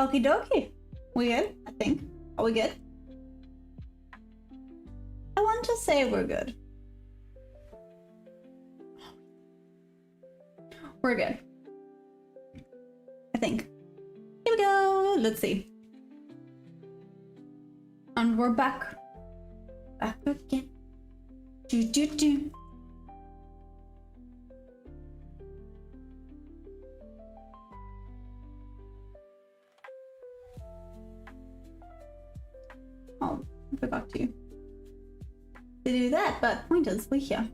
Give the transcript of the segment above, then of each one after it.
Okie dokie. We good? I think. Are we good? I want to say we're good. We're good. I think. Here we go. Let's see. And we're back. Back again. Do do do. Oh, I forgot to do that, but pointers, we're here.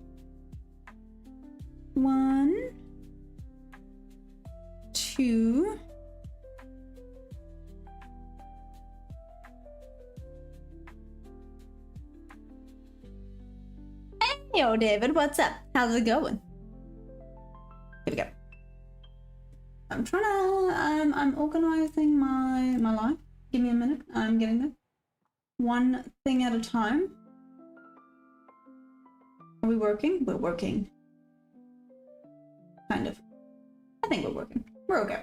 1, 2. Hey, yo, David, what's up? How's it going? Here we go. I'm trying to, I'm organizing my life. Give me a minute. I'm getting there. One thing at a time. Are we working? We're working. Kind of. I think we're working. We're okay.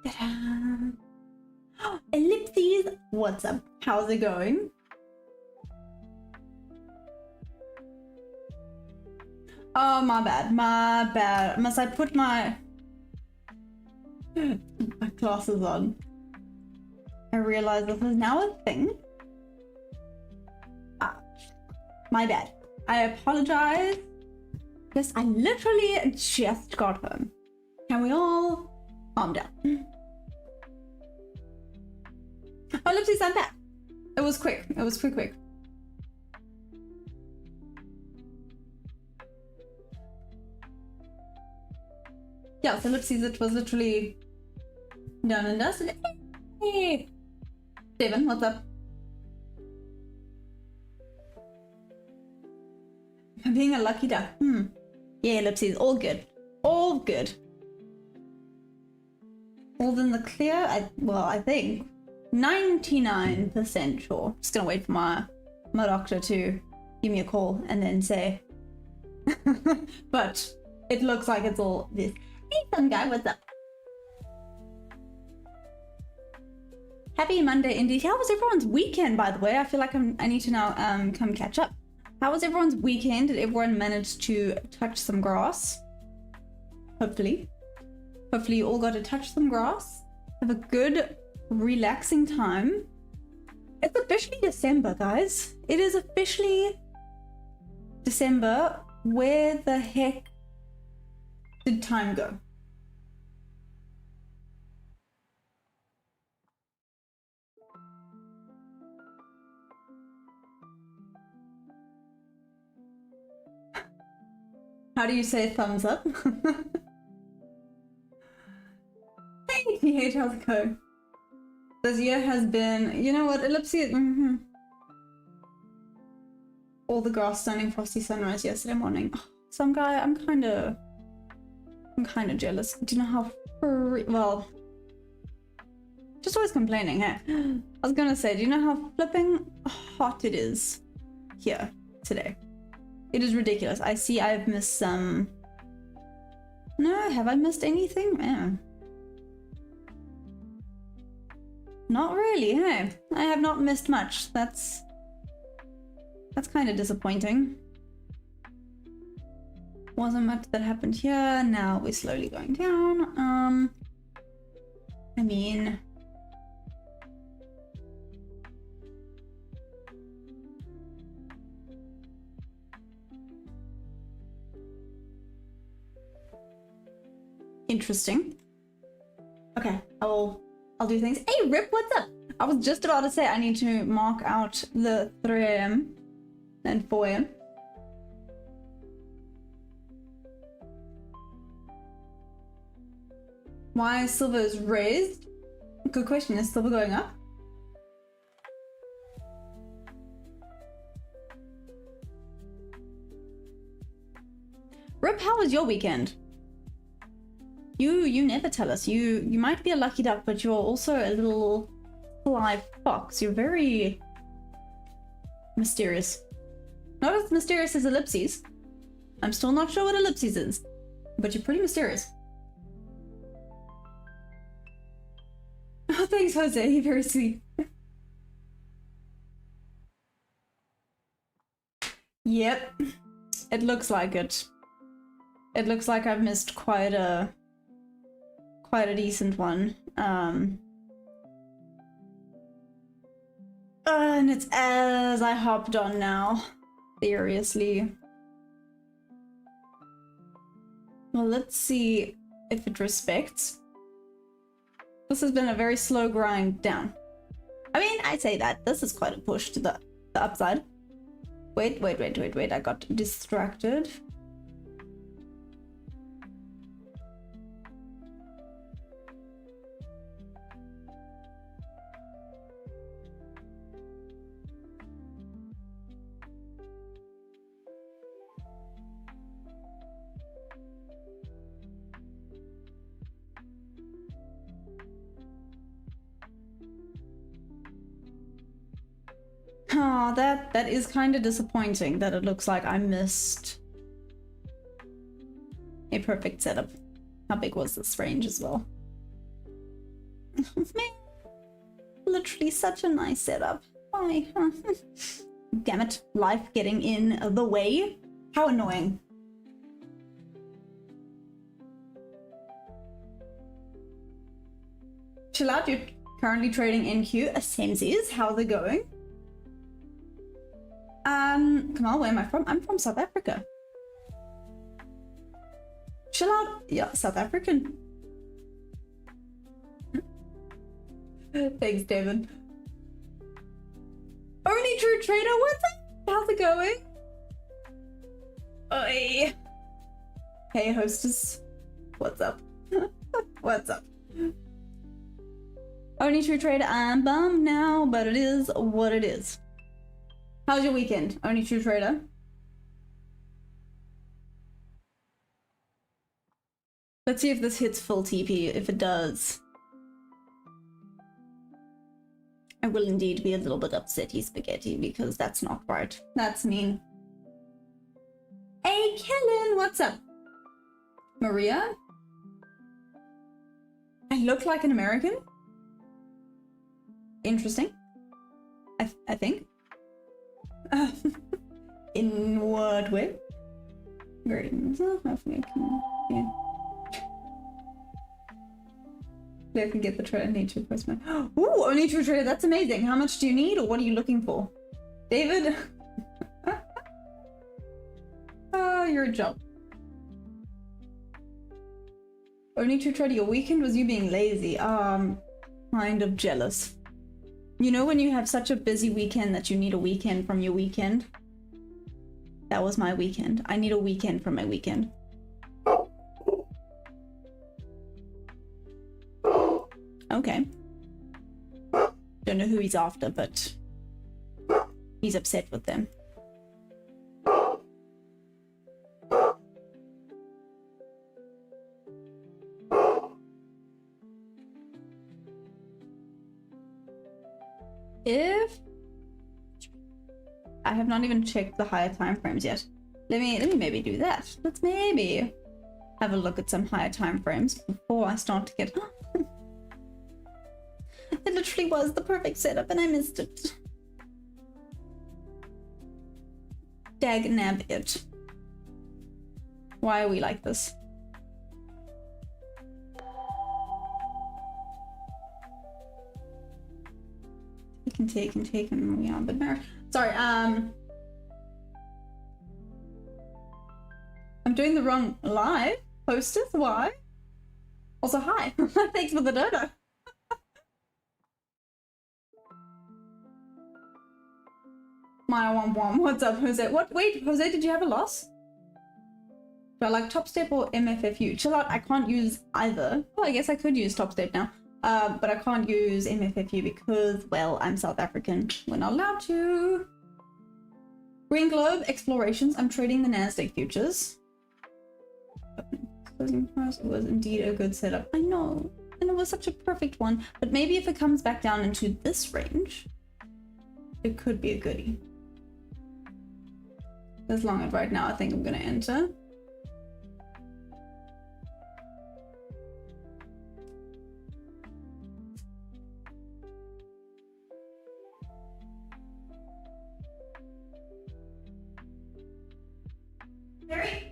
Ta-da! Ellipses! What's up? How's it going? Oh, my bad. My bad. Must I put my glasses on? I realize this is now a thing. Ah, my bad. I apologize. Yes, I literally just got home. Can we all calm down? Oh, Lipsy's I'm back. It was quick. It was quick. Yeah, so Lipsy's it was literally done and dusted. Hey, Steven, what's up? Being a lucky duck. Yeah, Lipsy's all good. All good. All in the clear? I think 99% sure. Just gonna wait for my doctor to give me a call and then say. But it looks like it's all this. Hey, some guy, what's up? Happy Monday indeed. How was everyone's weekend, by the way? I feel like I need to now come catch up. How was everyone's weekend? Did everyone manage to touch some grass? Hopefully. Hopefully you all got to touch some grass. Have a good, relaxing time. It's officially December, guys. It is officially December. Where the heck did time go? How do you say thumbs up? Hey, TH, how's it going? This year has been, you know what, ellipses. All the grass stunning frosty sunrise yesterday morning. Oh, some guy, I'm kind of jealous. Do you know how well, just always complaining, hey? I was gonna say, do you know how flipping hot it is here today? It is ridiculous. I see I've missed some. No, have I missed anything? Yeah. Not really, hey? I have not missed much. That's kind of disappointing. Wasn't much that happened here. Now we're slowly going down. I mean, interesting. Okay, I'll do things. Hey, Rip, what's up? I was just about to say I need to mark out the 3 AM and 4 AM. Why silver is raised? Good question. Is silver going up? Rip, how was your weekend? You never tell us. You might be a lucky duck, but you're also a little sly fox. You're very mysterious. Not as mysterious as ellipses, I'm still not sure what ellipses is, but you're pretty mysterious. Oh, thanks, Jose. You're very sweet. Yep, it looks like it. It looks like I've missed quite a decent one. And it's as I hopped on now. Seriously. Well, let's see if it respects. This has been a very slow grind down. I mean, I say that. This is quite a push to the upside. Wait, I got distracted. Oh, that is kind of disappointing that it looks like I missed a perfect setup. How big was this range as well? Man, literally such a nice setup. Why? Damn it, life getting in the way. How annoying. Chill out, you're currently trading NQ. SMCs, how are they going? Kamal, where am I from? I'm from South Africa. Chill out. Yeah, South African. Thanks, David. Only True Trader, what's up? How's it going? Oi. Hey, hostess. What's up? What's up? Only True Trader, I'm bummed now, but it is what it is. How's your weekend, Only True Trader? Let's see if this hits full TP. If it does, I will indeed be a little bit upsetty spaghetti because that's not right. That's mean. Hey, Kellen, what's up? Maria? I look like an American? Interesting. I think. In what way? Great. Yeah. I can get the trader nature postman. Ooh, Only True Trader, that's amazing. How much do you need or what are you looking for? David? Oh, you're a jump. Only True Trader, your weekend was you being lazy. Kind of jealous. You know when you have such a busy weekend that you need a weekend from your weekend? That was my weekend. I need a weekend from my weekend. Okay. Don't know who he's after, but he's upset with them. If I have not even checked the higher time frames yet. Let me maybe do that. Let's maybe have a look at some higher time frames before I start to get it literally was the perfect setup and I missed it. Dag nab it. Why are we like this? Take and yeah, but no. Sorry, I'm doing the wrong live. Hostess, why? Also, hi. Thanks for the dodo. My one. What's up, Jose? What? Wait, Jose, did you have a loss? Do I like Top Step or MFFU? Chill out, I can't use either. Well, I guess I could use Top Step now. But I can't use MFFU because, well, I'm South African. We're not allowed to. Green Globe Explorations. I'm trading the Nasdaq futures. Closing price was indeed a good setup. I know, and it was such a perfect one. But maybe if it comes back down into this range, it could be a goodie. as long as right now I think I'm gonna enter. Mary?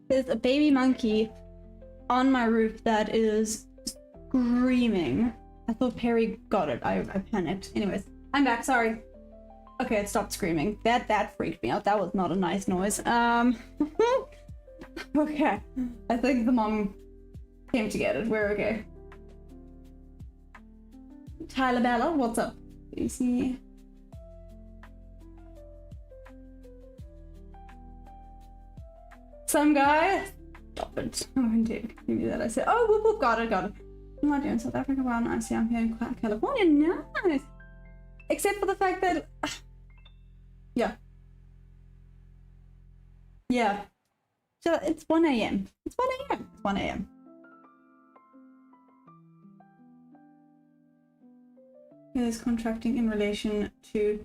There's a baby monkey on my roof that is screaming. I thought Perry got it. I panicked. Anyways, I'm back. Sorry. Okay, it stopped screaming. That freaked me out. That was not a nice noise. Okay. I think the mom came to get it. We're okay. Tyler Bella, what's up? You see? Some guy. Stop it. Oh, indeed. Give me that. I said, oh, whoop, whoop, got it. I'm not doing South Africa. Wow, nice. Yeah, I'm here in California. Nice. Except for the fact that. Yeah. Yeah. So it's 1 a.m. It's 1 a.m. It's 1 a.m. Is contracting in relation to.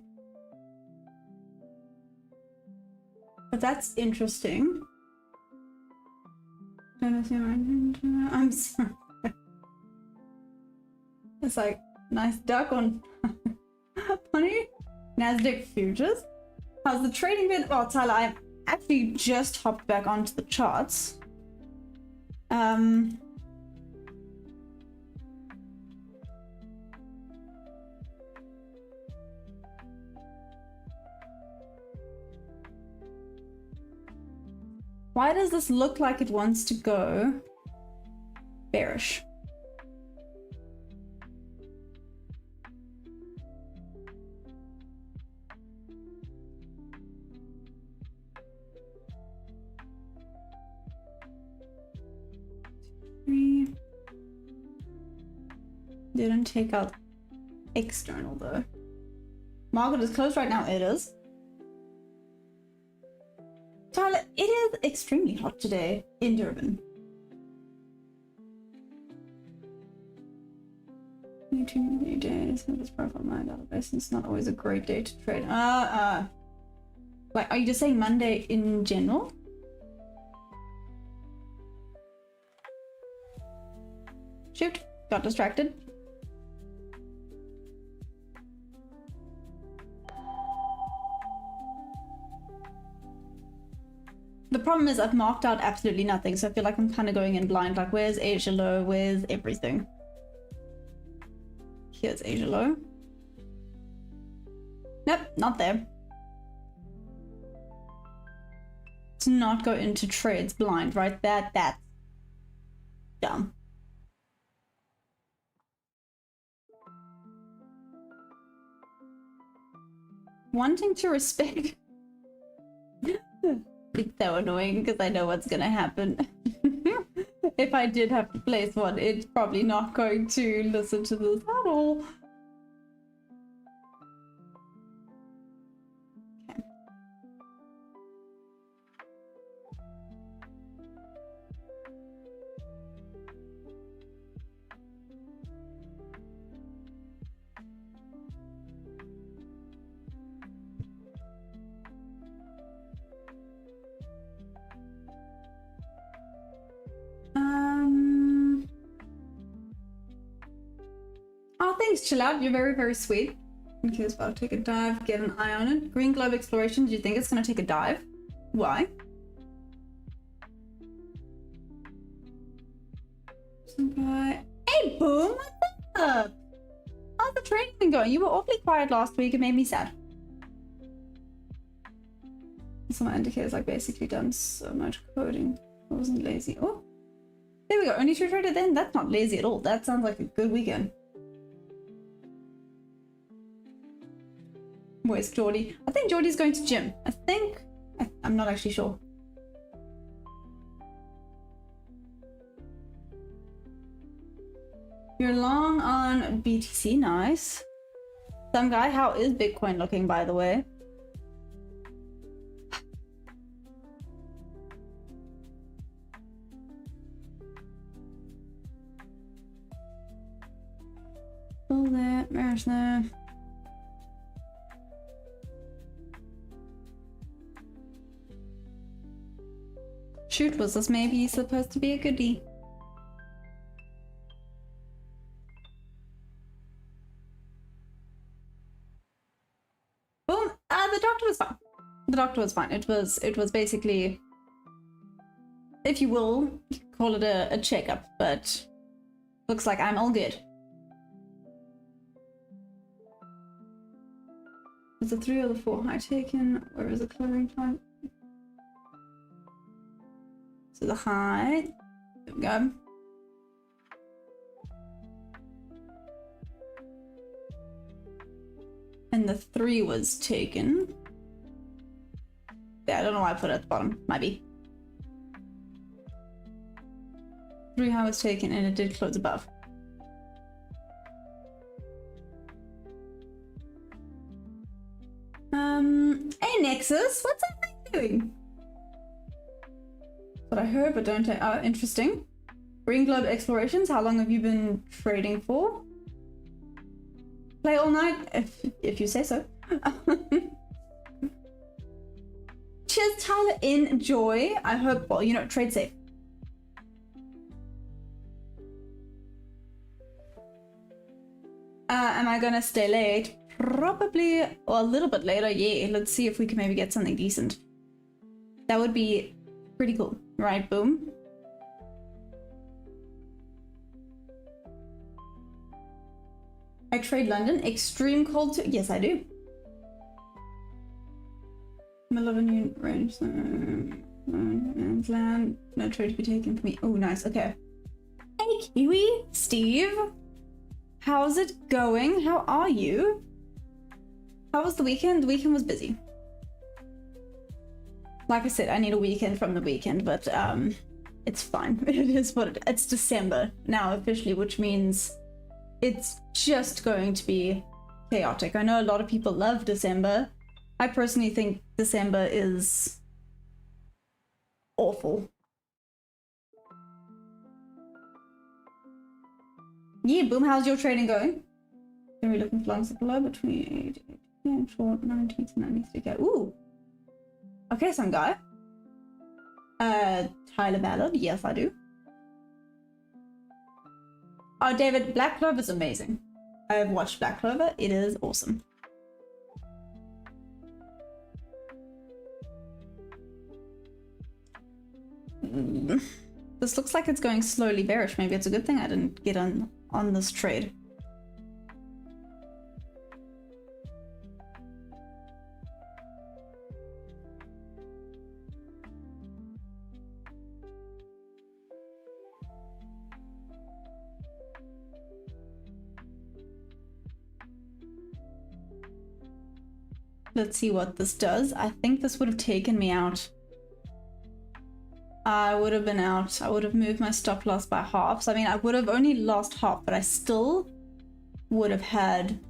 But that's interesting. I'm sorry. It's like nice duck on funny Nasdaq futures. How's the trading been? Oh, Tyler, I actually just hopped back onto the charts. Why does this look like it wants to go bearish? Didn't take out external though. Market is closed right now. It is. Tyler, it is extremely hot today in Durban. 22 days. This profile my database. It's not always a great day to trade. Like, are you just saying Monday in general? Shoot, got distracted. The problem is I've marked out absolutely nothing, so I feel like I'm kind of going in blind. Like, where's Asia low? Where's everything? Here's Asia low. Nope, not there. To not go into trades blind, right? That's dumb. Wanting to respect. It's so annoying because I know what's gonna happen. If I did have to place one, it's probably not going to listen to this at all. Okay. Oh, thanks, chill out. You're very, very sweet. Okay, it's about to take a dive. Get an eye on it. Green Globe Exploration. Do you think it's gonna take a dive? Why? Some guy. Hey, Boom! What's up? How's the training been going? You were awfully quiet last week. It made me sad. So my indicator's like basically done so much coding. I wasn't lazy. Oh, there we go. Only 2 traded then? That's not lazy at all. That sounds like a good weekend. Where's Geordie? I think Geordie's going to gym. I'm not actually sure. You're long on BTC, nice. Some guy, how is Bitcoin looking, by the way? All that, there's no. Shoot, was this maybe supposed to be a goodie? Boom! The doctor was fine. The doctor was fine. It was basically, if you will, you could call it a checkup, but looks like I'm all good. Is the 3 or the 4 high taken? Where is the clearing time? So the high, there we go. And the 3 was taken. Yeah, I don't know why I put it at the bottom. Might be. 3 high was taken and it did close above. Hey Nexus, what's that thing doing? What I heard, but don't. Oh, interesting. Green Globe Explorations. How long have you been trading for? Play all night, if you say so. Cheers, Tyler. Enjoy. I hope. Well, you know, trade safe. Am I gonna stay late? Probably, or a little bit later. Yeah. Let's see if we can maybe get something decent. That would be pretty cool. Right, boom. I trade London. Extreme cold too. Yes, I do. Middle of a new range. Land. No trade to be taken for me. Oh, nice. Okay. Hey, Kiwi. Steve. How's it going? How are you? How was the weekend? The weekend was busy. Like I said, I need a weekend from the weekend, but it's fine. It is what it's December now officially, which means it's just going to be chaotic. I know a lot of people love December. I personally think December is awful. Yeah, boom, how's your trading going? Are we looking for long supply between 8 and short 90 to 93k? Ooh. Okay, some guy. Tyler Ballard, yes I do. Oh, David, Black Clover is amazing. I have watched Black Clover, it is awesome. This looks like it's going slowly bearish. Maybe it's a good thing I didn't get on this trade. Let's see what this does. I think this would have taken me out. I would have been out. I would have moved my stop loss by half. So I mean, I would have only lost half, but I still would have had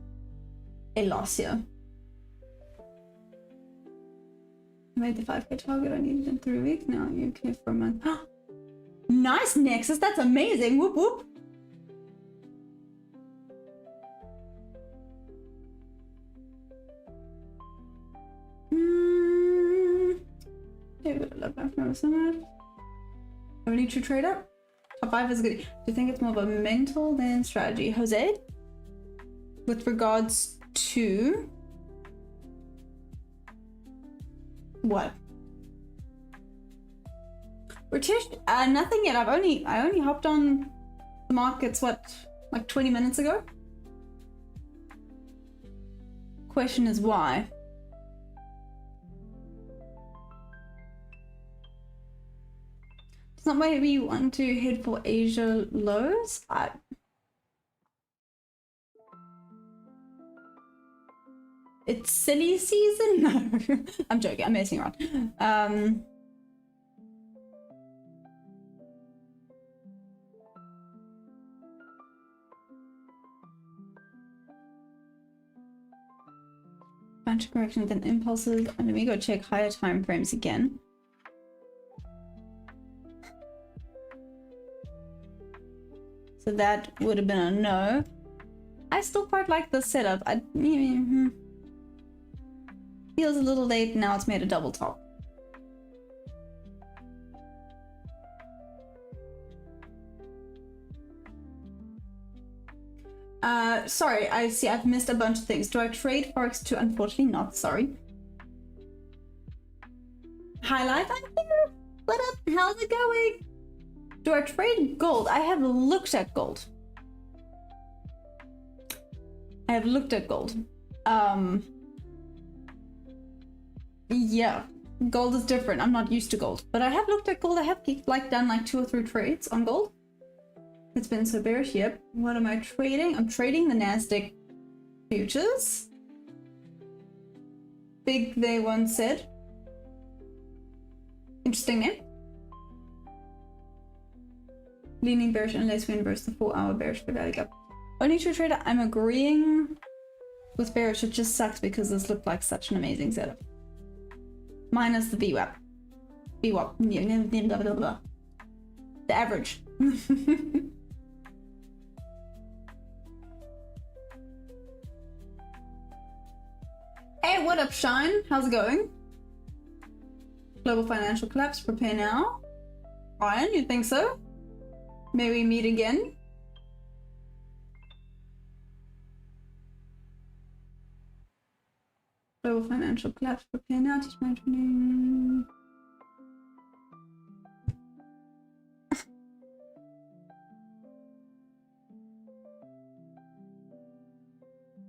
a loss here. I made the 5k target I needed in 3 weeks. Now you're okay for a month. Nice, Nexus. That's amazing. Whoop whoop. David, I've never seen that. Only true trader. Top 5 is good. Do you think it's more of a mental than strategy? Jose? With regards to what? British? Nothing yet. I only hopped on the markets, what, like 20 minutes ago? Question is why? It's not maybe you want to head for Asia lows? It's silly season? No. I'm joking, I'm messing around. Financial correction, then impulses. And let me go check higher time frames again. So that would have been a no. I still quite like the setup. Feels a little late, now it's made a double top. Sorry, I see I've missed a bunch of things. Do I trade Forex too? Unfortunately not, sorry. Hi Life, I'm here! What up? How's it going? Do I trade gold? I have looked at gold. I have looked at gold. Yeah, gold is different. I'm not used to gold, but I have looked at gold. I have like done like 2 or 3 trades on gold. It's been so bearish. Yep. What am I trading? I'm trading the Nasdaq futures. Big they once said. Interesting name. Leaning bearish unless we inverse the 4-hour bearish value gap. Only true trader, I'm agreeing with bearish. It just sucks because this looked like such an amazing setup. Minus the VWAP. VWAP. Blah, blah, blah. The average. Hey, what up, Shine? How's it going? Global financial collapse, prepare now. Ryan, you think so? May we meet again? Global financial collapse, prepare now. Teach my training.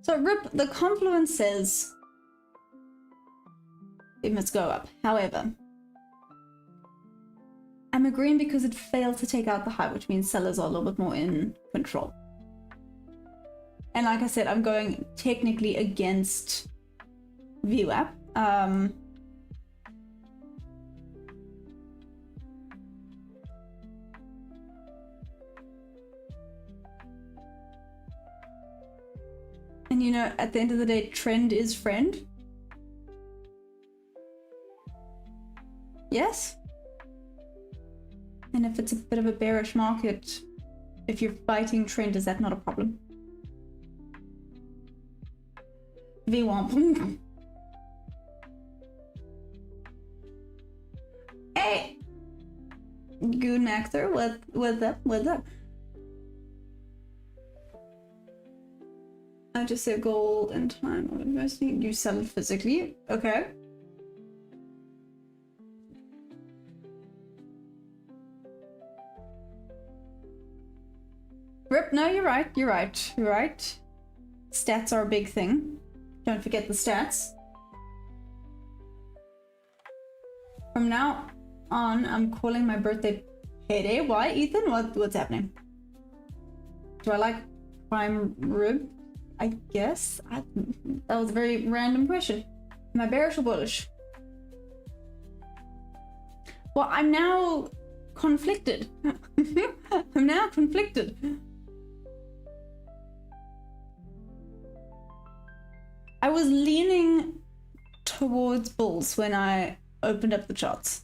So Rip, the confluence says it must go up. However, I'm agreeing because it failed to take out the high, which means sellers are a little bit more in control. And like I said, I'm going technically against VWAP. And you know, at the end of the day, trend is friend. Yes? And if it's a bit of a bearish market, if you're fighting trend, is that not a problem? VWAP. Hey! Good Maxer, what's up? What's up? I just said gold and time of investing. You sell it physically. Okay. Rip, no, you're right. You're right. You're right. Stats are a big thing. Don't forget the stats. From now on, I'm calling my birthday payday. Why, Ethan? What's happening? Do I like prime rib? I guess. That was a very random question. Am I bearish or bullish? Well, I'm now conflicted. I'm now conflicted. I was leaning towards bulls when I opened up the charts.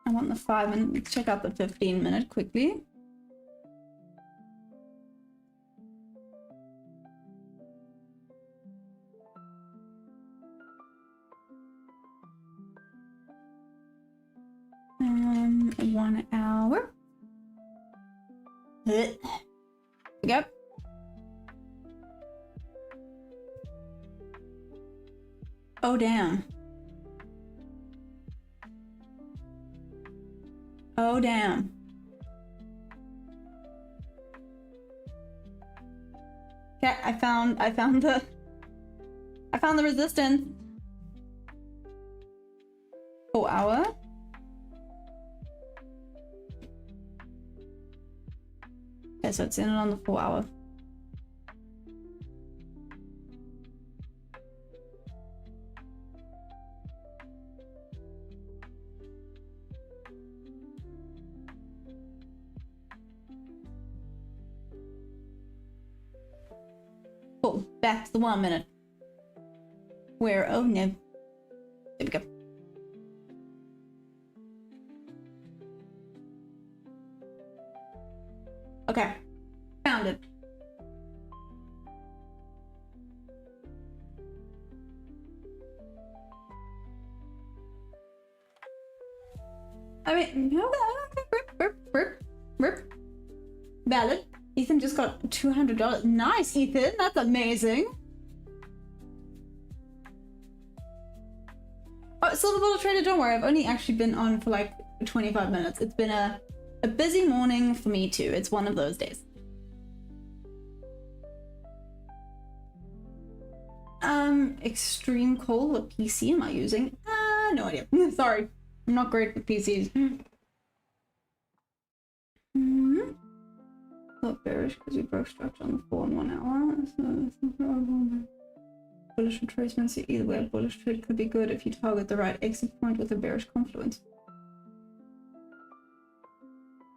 I want the 5 minute. Let's check out the 15-minute quickly.1 hour. Yep. Oh, damn. Oh, damn. Okay, I found the resistance. 4 hour. Okay, so it's in on the 4 hour. Back to the 1 minute. Where, oh no. There we go. Okay, found it. I mean, rip. Valid. Ethan just got $200. Nice, Ethan. That's amazing. Oh, Silver Bullet Trader, don't worry. I've only actually been on for like 25 minutes. It's been a busy morning for me too. It's one of those days. Extreme cold. What PC am I using? No idea. Sorry. I'm not great with PCs. Not bearish because we broke structure on the 4 in 1 hour. So it's no problem. Bullish retracement, so either way a bullish trade could be good if you target the right exit point with a bearish confluence.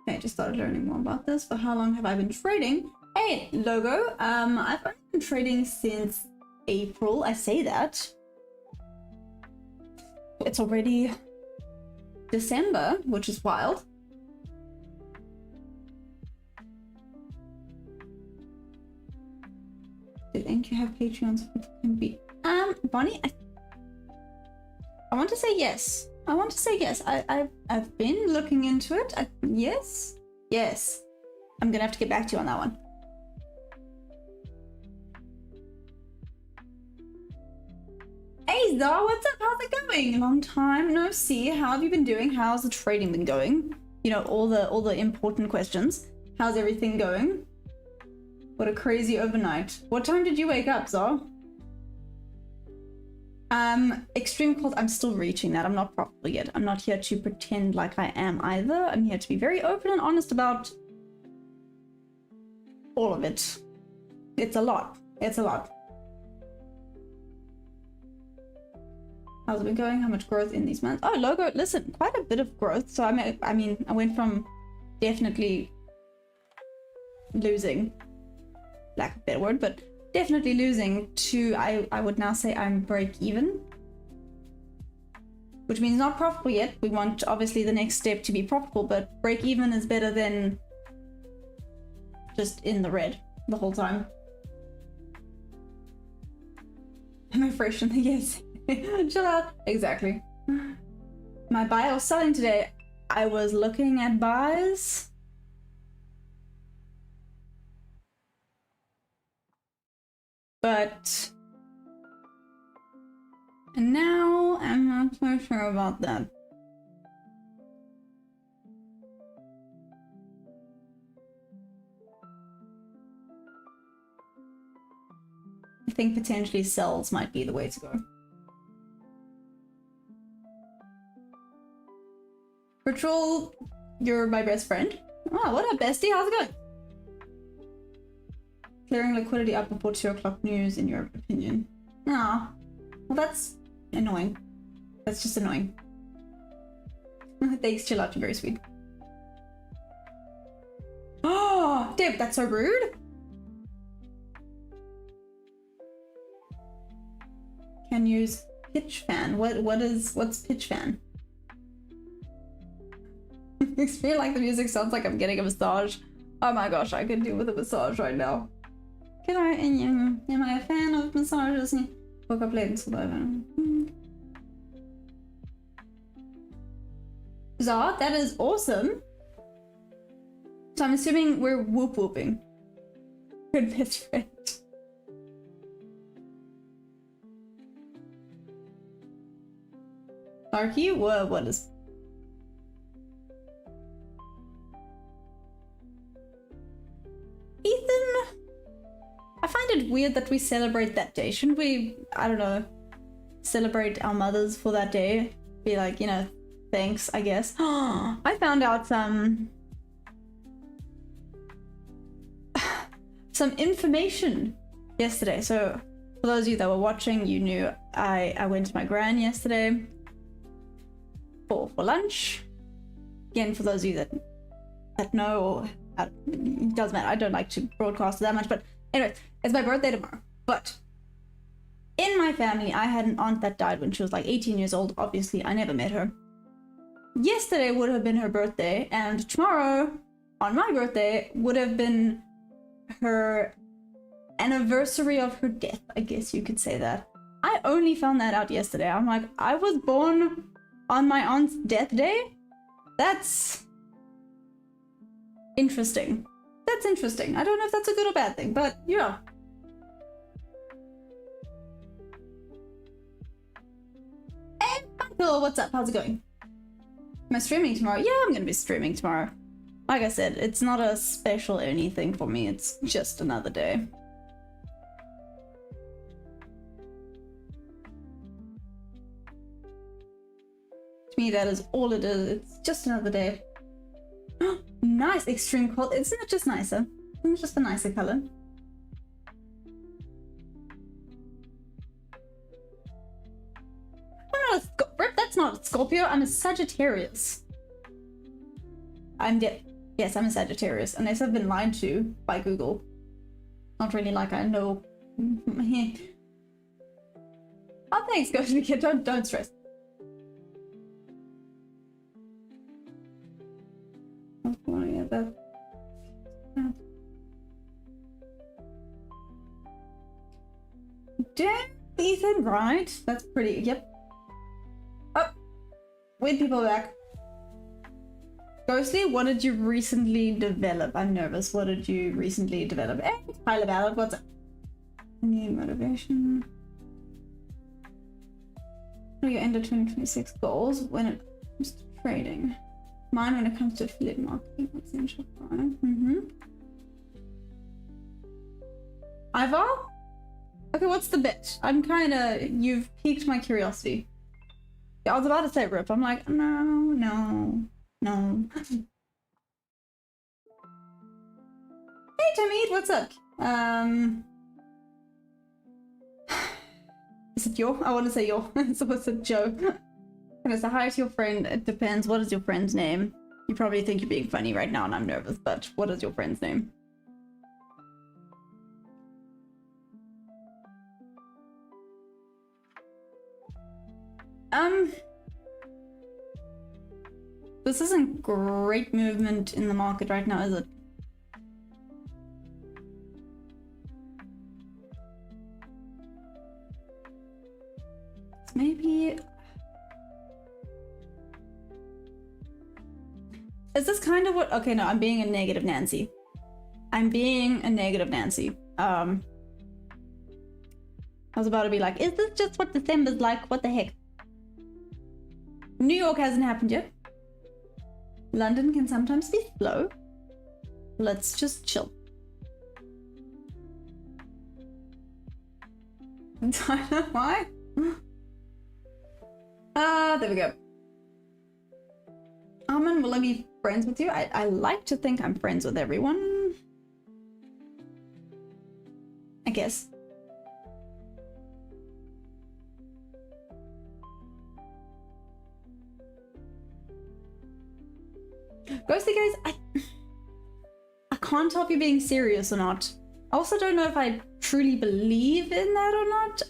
Okay, I just started learning more about this. For how long have I been trading? Hey, Logo. I've only been trading since April. I say that. It's already December, which is wild. I think you have Patreons can be Bonnie. I want to say yes. I want to say yes. I've been looking into it. Yes. I'm gonna have to get back to you on that one. Hey Zara, what's up? How's it going? Long time no see. How have you been doing? How's the trading been going? You know, all the important questions. How's everything going? What a crazy overnight. What time did you wake up, Zara? Extreme cold. I'm still reaching that. I'm not proper yet. I'm not here to pretend like I am either. I'm here to be very open and honest about all of it. It's a lot. It's a lot. How's it been going? How much growth in these months? Oh, Logo, listen, quite a bit of growth. So I mean, I went from definitely losing, lack of a better word, but definitely losing to I would now say I'm break even, which means not profitable yet. We want obviously the next step to be profitable, but break even is better than just in the red the whole time. Am I fresh in the yes? Chill out. Exactly. My buy was selling today. I was looking at buys. But now I'm not so sure about that. I think potentially sells might be the way to go. Virtual, you're my best friend. Oh, what up, bestie? How's it going? Clearing liquidity up before 2 o'clock news, in your opinion? Ah, well, that's annoying. That's just annoying. Thanks, chill out. You're very sweet. Oh, Deb, that's so rude. Can use pitch fan. What's pitch fan? I feel like the music sounds like I'm getting a massage. Oh my gosh, I could do with a massage right now. Can I? Am I a fan of massages? Woke up late and survivor. Zah, that is awesome. So I'm assuming we're whoop whooping. Good best friend. Darky, what is? Ethan, I find it weird that we celebrate that day. Shouldn't we, I don't know, celebrate our mothers for that day? Be like, you know, thanks, I guess. I found out some information yesterday. So for those of you that were watching, you knew I went to my gran yesterday for lunch. Again, for those of you that know, it doesn't matter. I don't like to broadcast that much, but anyway, it's my birthday tomorrow. But in my family, I had an aunt that died when she was like 18 years old. Obviously, I never met her. Yesterday would have been her birthday, and tomorrow, on my birthday, would have been her anniversary of her death. I guess you could say that. I only found that out yesterday. I'm like, I was born on my aunt's death day? That's interesting. That's interesting. I don't know if that's a good or bad thing, but yeah. Hey, Michael, what's up? How's it going? Am I streaming tomorrow? Yeah, I'm gonna be streaming tomorrow. Like I said, it's not a special anything for me. It's just another day. To me, that is all it is. It's just another day. Nice extreme cold. Isn't it just nicer? Isn't it just a nicer color? I'm not a Rip, that's not a Scorpio. I'm a Sagittarius. Yes, I'm a Sagittarius. Unless I've been lied to by Google. Not really like I know. Oh, thanks, Ghost Kid. Don't stress. Damn, Ethan, right? That's pretty. Yep. Oh, weird people back. Ghostly, what did you recently develop? I'm nervous. What did you recently develop? Hey, Tyler Ballard, what's up? New motivation. What are your end of 2026 goals when it comes to trading? Mine when it comes to affiliate marketing. What's the initial plan? Ivor? Okay, what's the bet? I'm kinda... You've piqued my curiosity. Yeah, I was about to say Rip. I'm like, no. Hey, Tamid, what's up? Is it your? I want to say your. So what's it, Joe? Gonna say hi to your friend. It depends. What is your friend's name? You probably think you're being funny right now and I'm nervous, but what is your friend's name? This isn't great movement in the market right now, is it? Maybe... Is this kind of what... Okay, no, I'm being a negative Nancy. I'm being a negative Nancy. I was about to be like, is this just what December's like? What the heck? New York hasn't happened yet. London can sometimes be slow. Let's just chill. I don't know why. There we go. Armin, will I be friends with you? I like to think I'm friends with everyone. I guess. Ghosty guys, I can't tell if you're being serious or not. I also don't know if I truly believe in that or not.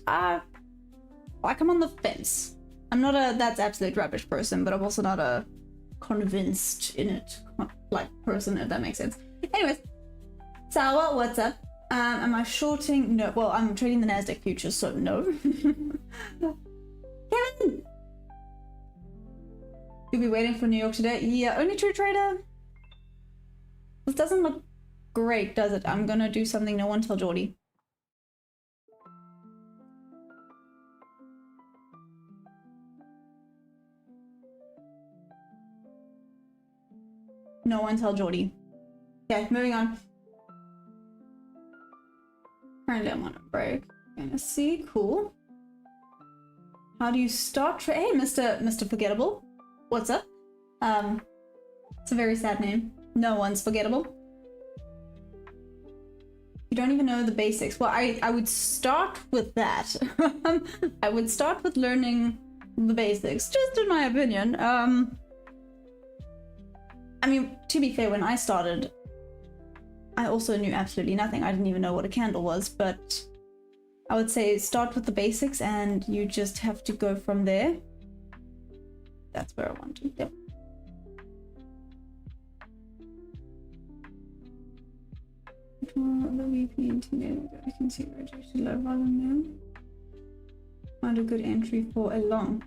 Like I'm on the fence. I'm not a that's absolute rubbish person, but I'm also not a convinced in it like person, if that makes sense. Anyways, Sawa, what's up? Am I shorting? No. Well, I'm trading the Nasdaq futures, so no. Kevin! You'll be waiting for New York today? Yeah, only true trader. This doesn't look great, does it? I'm gonna do something no one tell Geordie. No one tell Geordie. Okay, moving on. Currently I'm on a break. Gonna see, cool. How do you start Hey, Mr. Forgettable. What's up? It's a very sad name. No one's forgettable. You don't even know the basics. Well, I would start with that. I would start with learning the basics, just in my opinion. I mean, to be fair, when I started, I also knew absolutely nothing. I didn't even know what a candle was, but I would say start with the basics and you just have to go from there. That's where I want to. Yep. The VP internet, I can see reduced low volume now. Find a good entry for a long.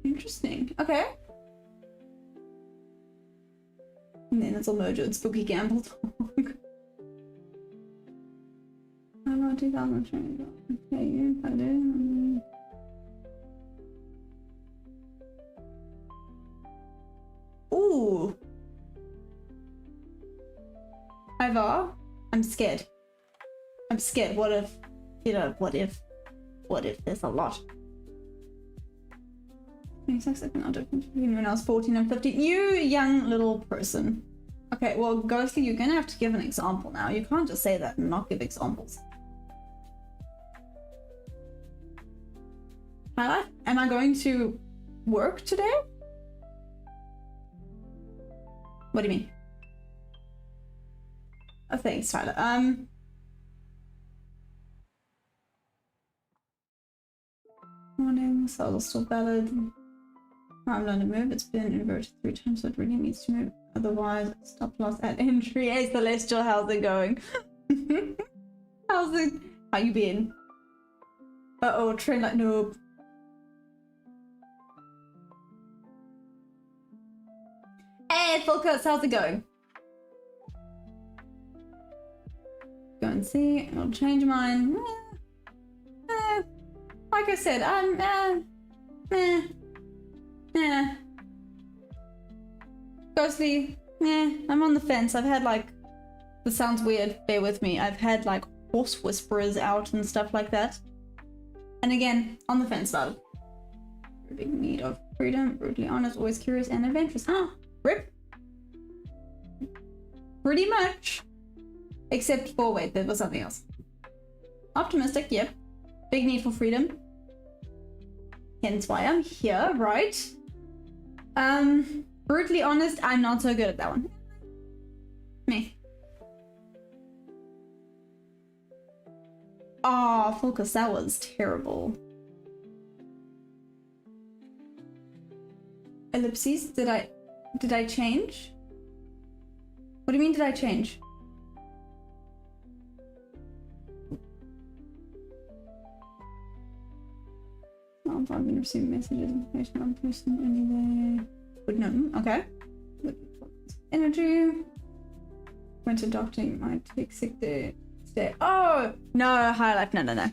Interesting. Okay. And then it's all mojo and spooky gamble talk. I want 2020. Okay, yeah, I do. Ooh. However, I'm scared. I'm scared. What if, you know, what if there's a lot? 26 seconds, not different when I was 14 and 15. You young little person. Okay, well, Ghostly, you're gonna have to give an example now. You can't just say that and not give examples. Highlight? Am I going to work today? What do you mean? Oh, thanks, Tyler. Morning, cells are still valid. I'm going to move. It's been inverted 3 times, so it really needs to move. Otherwise, stop loss at entry. Hey, Celestial, how's it going? How's it? How you been? Uh-oh, trend like nope. Hey, Focus, how's it going? Go and see. I'll change mine. Like I said, Ghostly, I'm on the fence. I've had like, this sounds weird, bear with me. I've had like horse whisperers out and stuff like that. And again, on the fence though. Big need of freedom, brutally honest, always curious and adventurous. Ah, rip. Pretty much. Except for, wait, there was something else. Optimistic, yep. Big need for freedom. Hence why I'm here, right? Brutally honest, I'm not so good at that one. Me. Oh, Focus, that was terrible. Ellipses, did I change? What do you mean did I change? I've been receiving messages, information on person anyway. Would know, okay. Energy. Went to doctor, might take sick day. Oh no, highlight, no.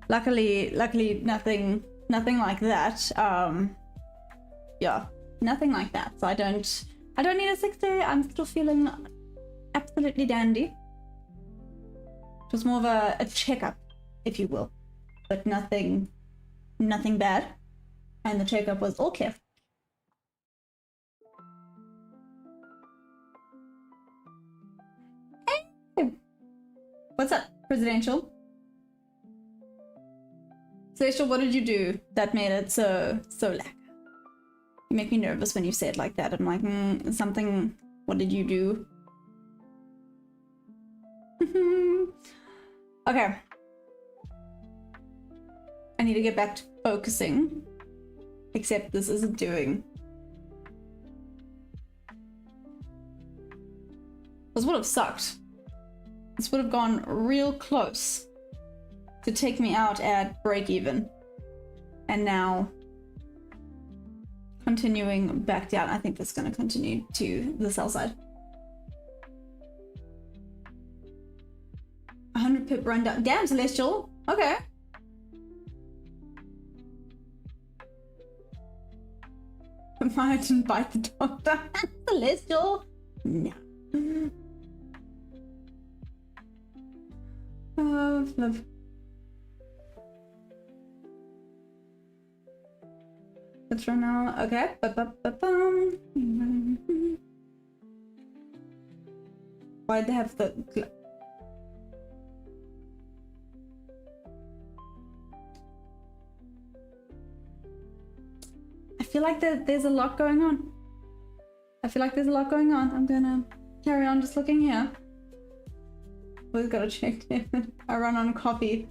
Luckily nothing like that. Yeah, nothing like that. So I don't need a sick day. I'm still feeling absolutely dandy. It was more of a checkup, if you will, but nothing bad, and the checkup was all clear. Hey, what's up, Presidential? Celestial, what did you do that made it so lack? You make me nervous when you say it like that. I'm like, something. What did you do? Okay. I need to get back to focusing. Except this isn't doing. This would have sucked. This would have gone real close to take me out at break even. And now continuing back down. I think that's going to continue to the sell side. 100 pip run down. Damn, Celestial. Okay. I didn't bite the doctor. Celestial. No. Oh, love. Let's run now. Okay. Why'd they have the... I feel like there's a lot going on. I'm gonna carry on just looking here. Always gotta check David. I run on coffee.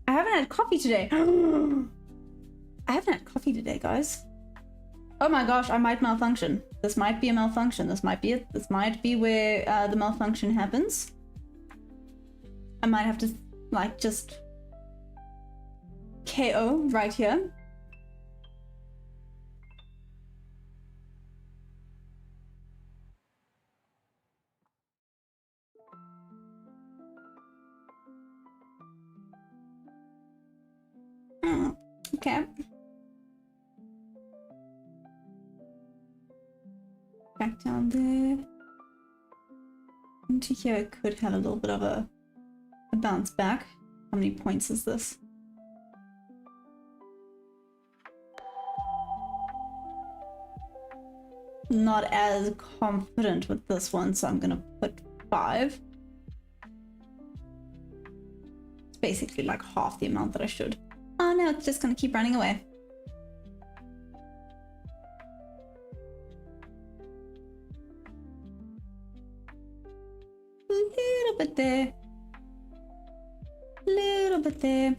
I haven't had coffee today. I haven't had coffee today, guys. Oh my gosh, I might malfunction. This might be a malfunction. This might be it. This might be where the malfunction happens. I might have to, like, just KO right here. Okay. Back down there. Into here, I could have a little bit of a bounce back. How many points is this? Not as confident with this one, so I'm gonna put 5. It's basically like half the amount that I should. Oh no, it's just gonna keep running away. A little bit there. Little bit there.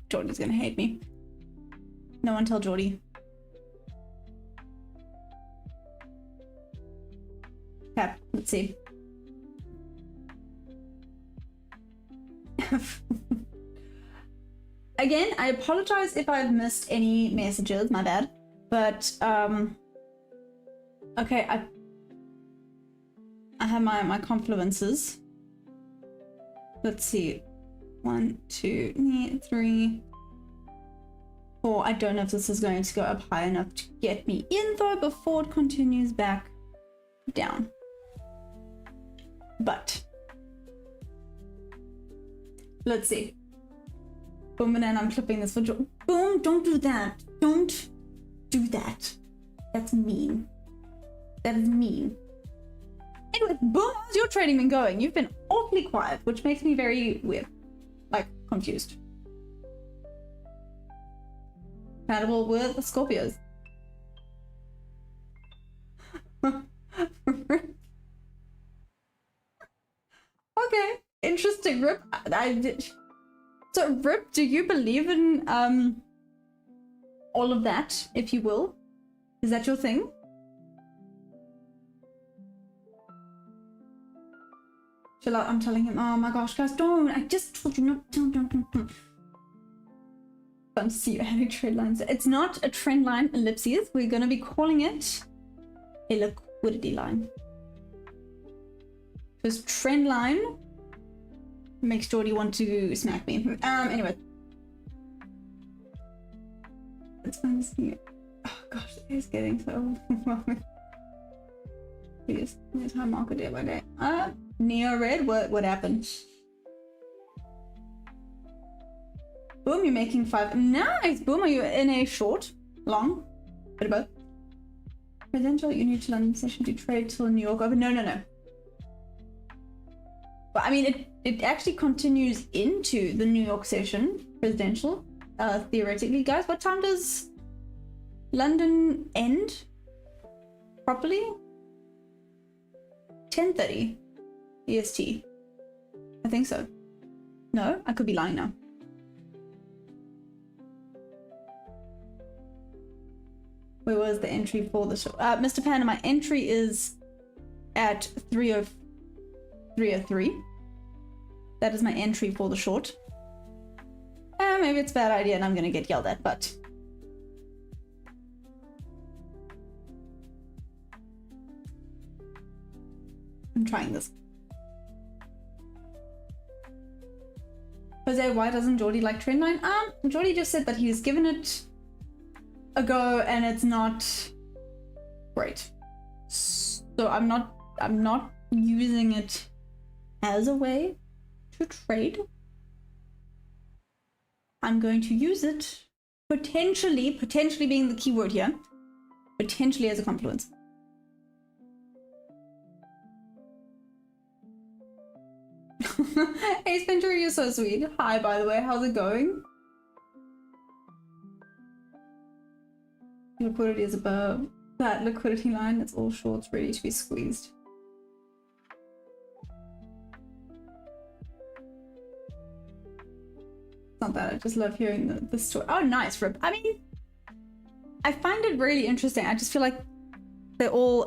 Jordy's gonna hate me. No one tell Jordy. Okay, let's see. Again, I apologize if I've missed any messages, my bad. But okay, I have my confluences. Let's see. 1, 2, 3, 4. I don't know if this is going to go up high enough to get me in though before it continues back down. But let's see. Boom, and then I'm clipping this for Boom, don't do that. Don't do that. That's mean. That is mean. Anyway, Boom, how's your trading been going? You've been awfully quiet, which makes me very weird. Like, confused. Compatible with the Scorpios. Okay, interesting, Rip. So, Rip, do you believe in all of that, if you will? Is that your thing? Chill out, I'm telling him. Oh my gosh, guys, don't. I just told you not. Don't. Fun to see you having trend lines. It's not a trend line, ellipses. We're going to be calling it a liquidity line. Because trend line makes Jordy want to smack me. Anyway. It's fun to see. Oh gosh, it's getting so overwhelming. Please, high market day by day. Neo Red, what happened? Boom, you're making 5. Nice! Boom, are you in a short? Long? Bit of both? Presidential, you need to London session to trade till New York over. No. But I mean, it actually continues into the New York session, presidential, theoretically. Guys, what time does London end properly? 10:30 EST. I think so. No, I could be lying now. Where was the entry for the show? Mr. Panda, my entry is at 303. That is my entry for the short. Maybe it's a bad idea and I'm gonna get yelled at, but I'm trying this. Jose, why doesn't Jordy like Trendline? Jordy just said that he's given it a go and it's not great. So I'm not using it as a way to trade. I'm going to use it potentially being the keyword here, potentially as a confluence. Hey Spencer, you're so sweet. Hi, by the way, how's it going? Liquidity is above that liquidity line, it's all shorts ready to be squeezed. It's not that, I just love hearing the story. Oh, nice, Rip. I mean, I find it really interesting. I just feel like they're all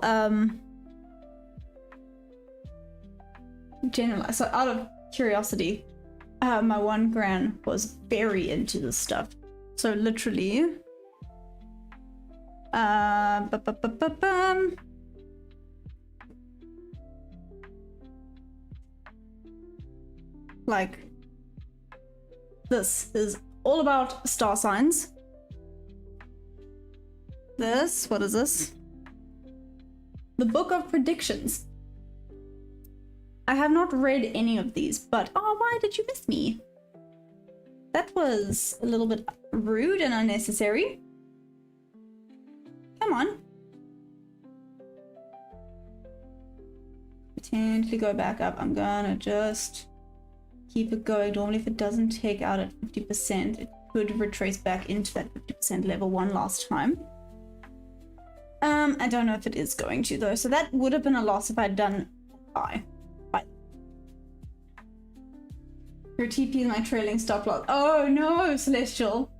generalized. So out of curiosity, my one gran was very into this stuff. So literally, like, this is all about star signs. This, what is this? The Book of Predictions. I have not read any of these, but oh, why did you miss me? That was a little bit rude and unnecessary. Come on. Pretend to go back up. I'm gonna just keep it going. Normally if it doesn't take out at 50%, it could retrace back into that 50% level one last time. I don't know if it is going to though, so that would have been a loss if I'd done buy. Your TP is my trailing stop loss. Oh no, Celestial.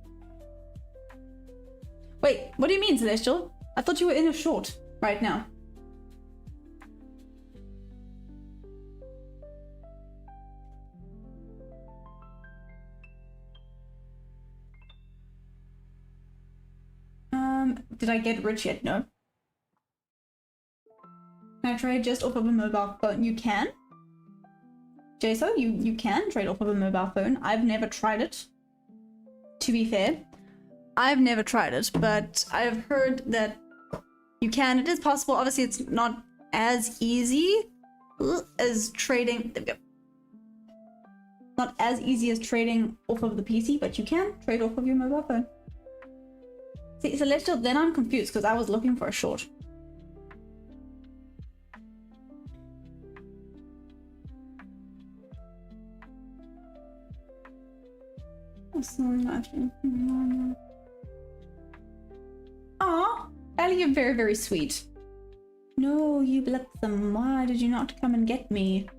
Wait, what do you mean, Celestial? I thought you were in a short right now. Did I get rich yet? No. Can I trade just off of a mobile phone? You can. JSO, you can trade off of a mobile phone. I've never tried it. To be fair, I've never tried it, but I've heard that you can. It is possible. Obviously, it's not as easy as trading. Not as easy as trading off of the PC, but you can trade off of your mobile phone. See, Celestial, then I'm confused because I was looking for a short. Aw, Ellie, you're very, very sweet. No, you left them. Why did you not come and get me?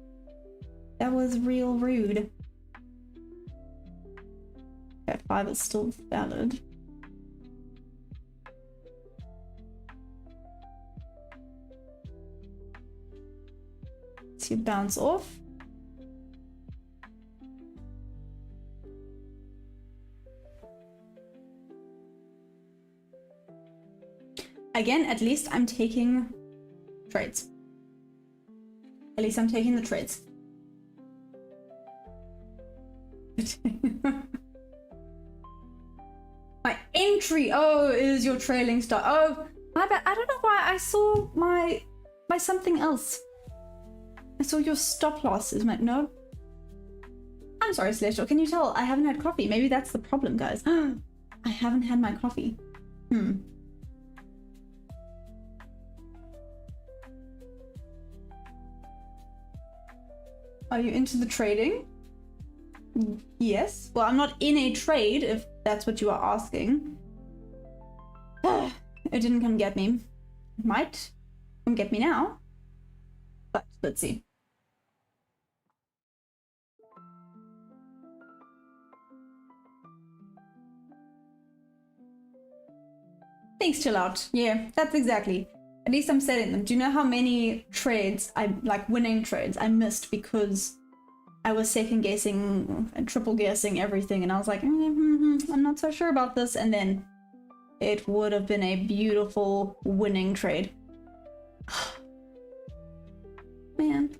That was real rude. Okay, 5 is still valid. So you bounce off. Again, at least I'm taking trades. At least I'm taking the trades. My entry, oh, is your trailing star. Oh, my bad. I don't know why I saw my something else. I saw your stop losses. No. I'm sorry, Celestial. Can you tell I haven't had coffee? Maybe that's the problem, guys. I haven't had my coffee. Are you into the trading? Yes. Well, I'm not in a trade, if that's what you are asking. It didn't come get me. It might come get me now. But let's see. Thanks, chill out. Yeah, that's exactly. At least I'm setting them. Do you know how many trades, like winning trades, I missed because I was second guessing and triple guessing everything, and I was like, I'm not so sure about this, and then it would have been a beautiful winning trade. Man.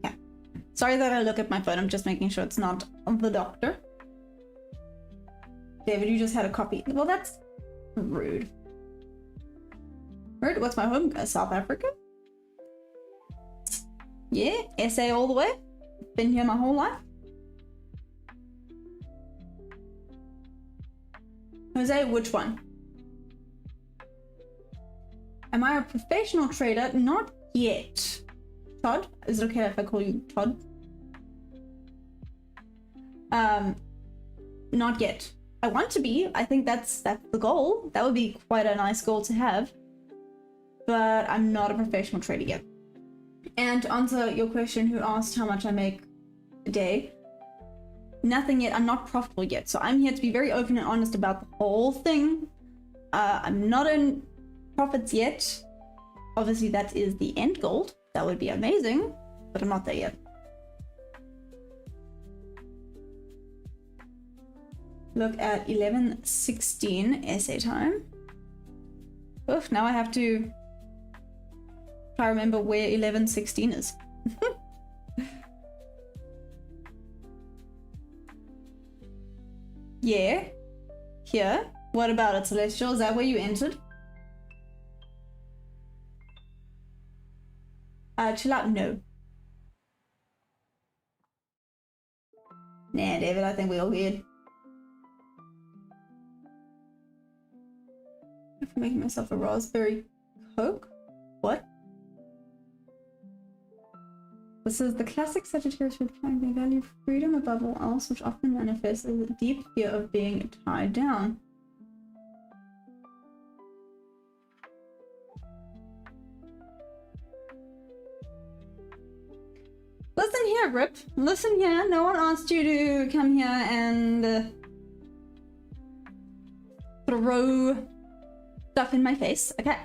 Yeah. Sorry that I look at my phone. I'm just making sure it's not the doctor. David, you just had a copy. Well, that's rude. Rude? What's my home? South Africa? Yeah, SA all the way. Been here my whole life. Jose, which one? Am I a professional trader? Not yet. Todd? Is it okay if I call you Todd? Not yet. I want to be. I think that's the goal. That would be quite a nice goal to have. But I'm not a professional trader yet. And to answer your question, who asked how much I make a day, nothing yet. I'm not profitable yet. So I'm here to be very open and honest about the whole thing. I'm not in profits yet. Obviously, that is the end goal. That would be amazing, but I'm not there yet. Look at 11:16 SA time. Oof, now I have to try to remember where 11:16 is. Yeah, here. What about it, Celestial? Is that where you entered? Chill out. No. Nah, David, I think we all good. I'm making myself a raspberry Coke? What? This is the classic Sagittarius with trying to value freedom above all else, which often manifests as a deep fear of being tied down. Listen here, Rip. Listen here. No one asked you to come here and throw stuff in my face, okay?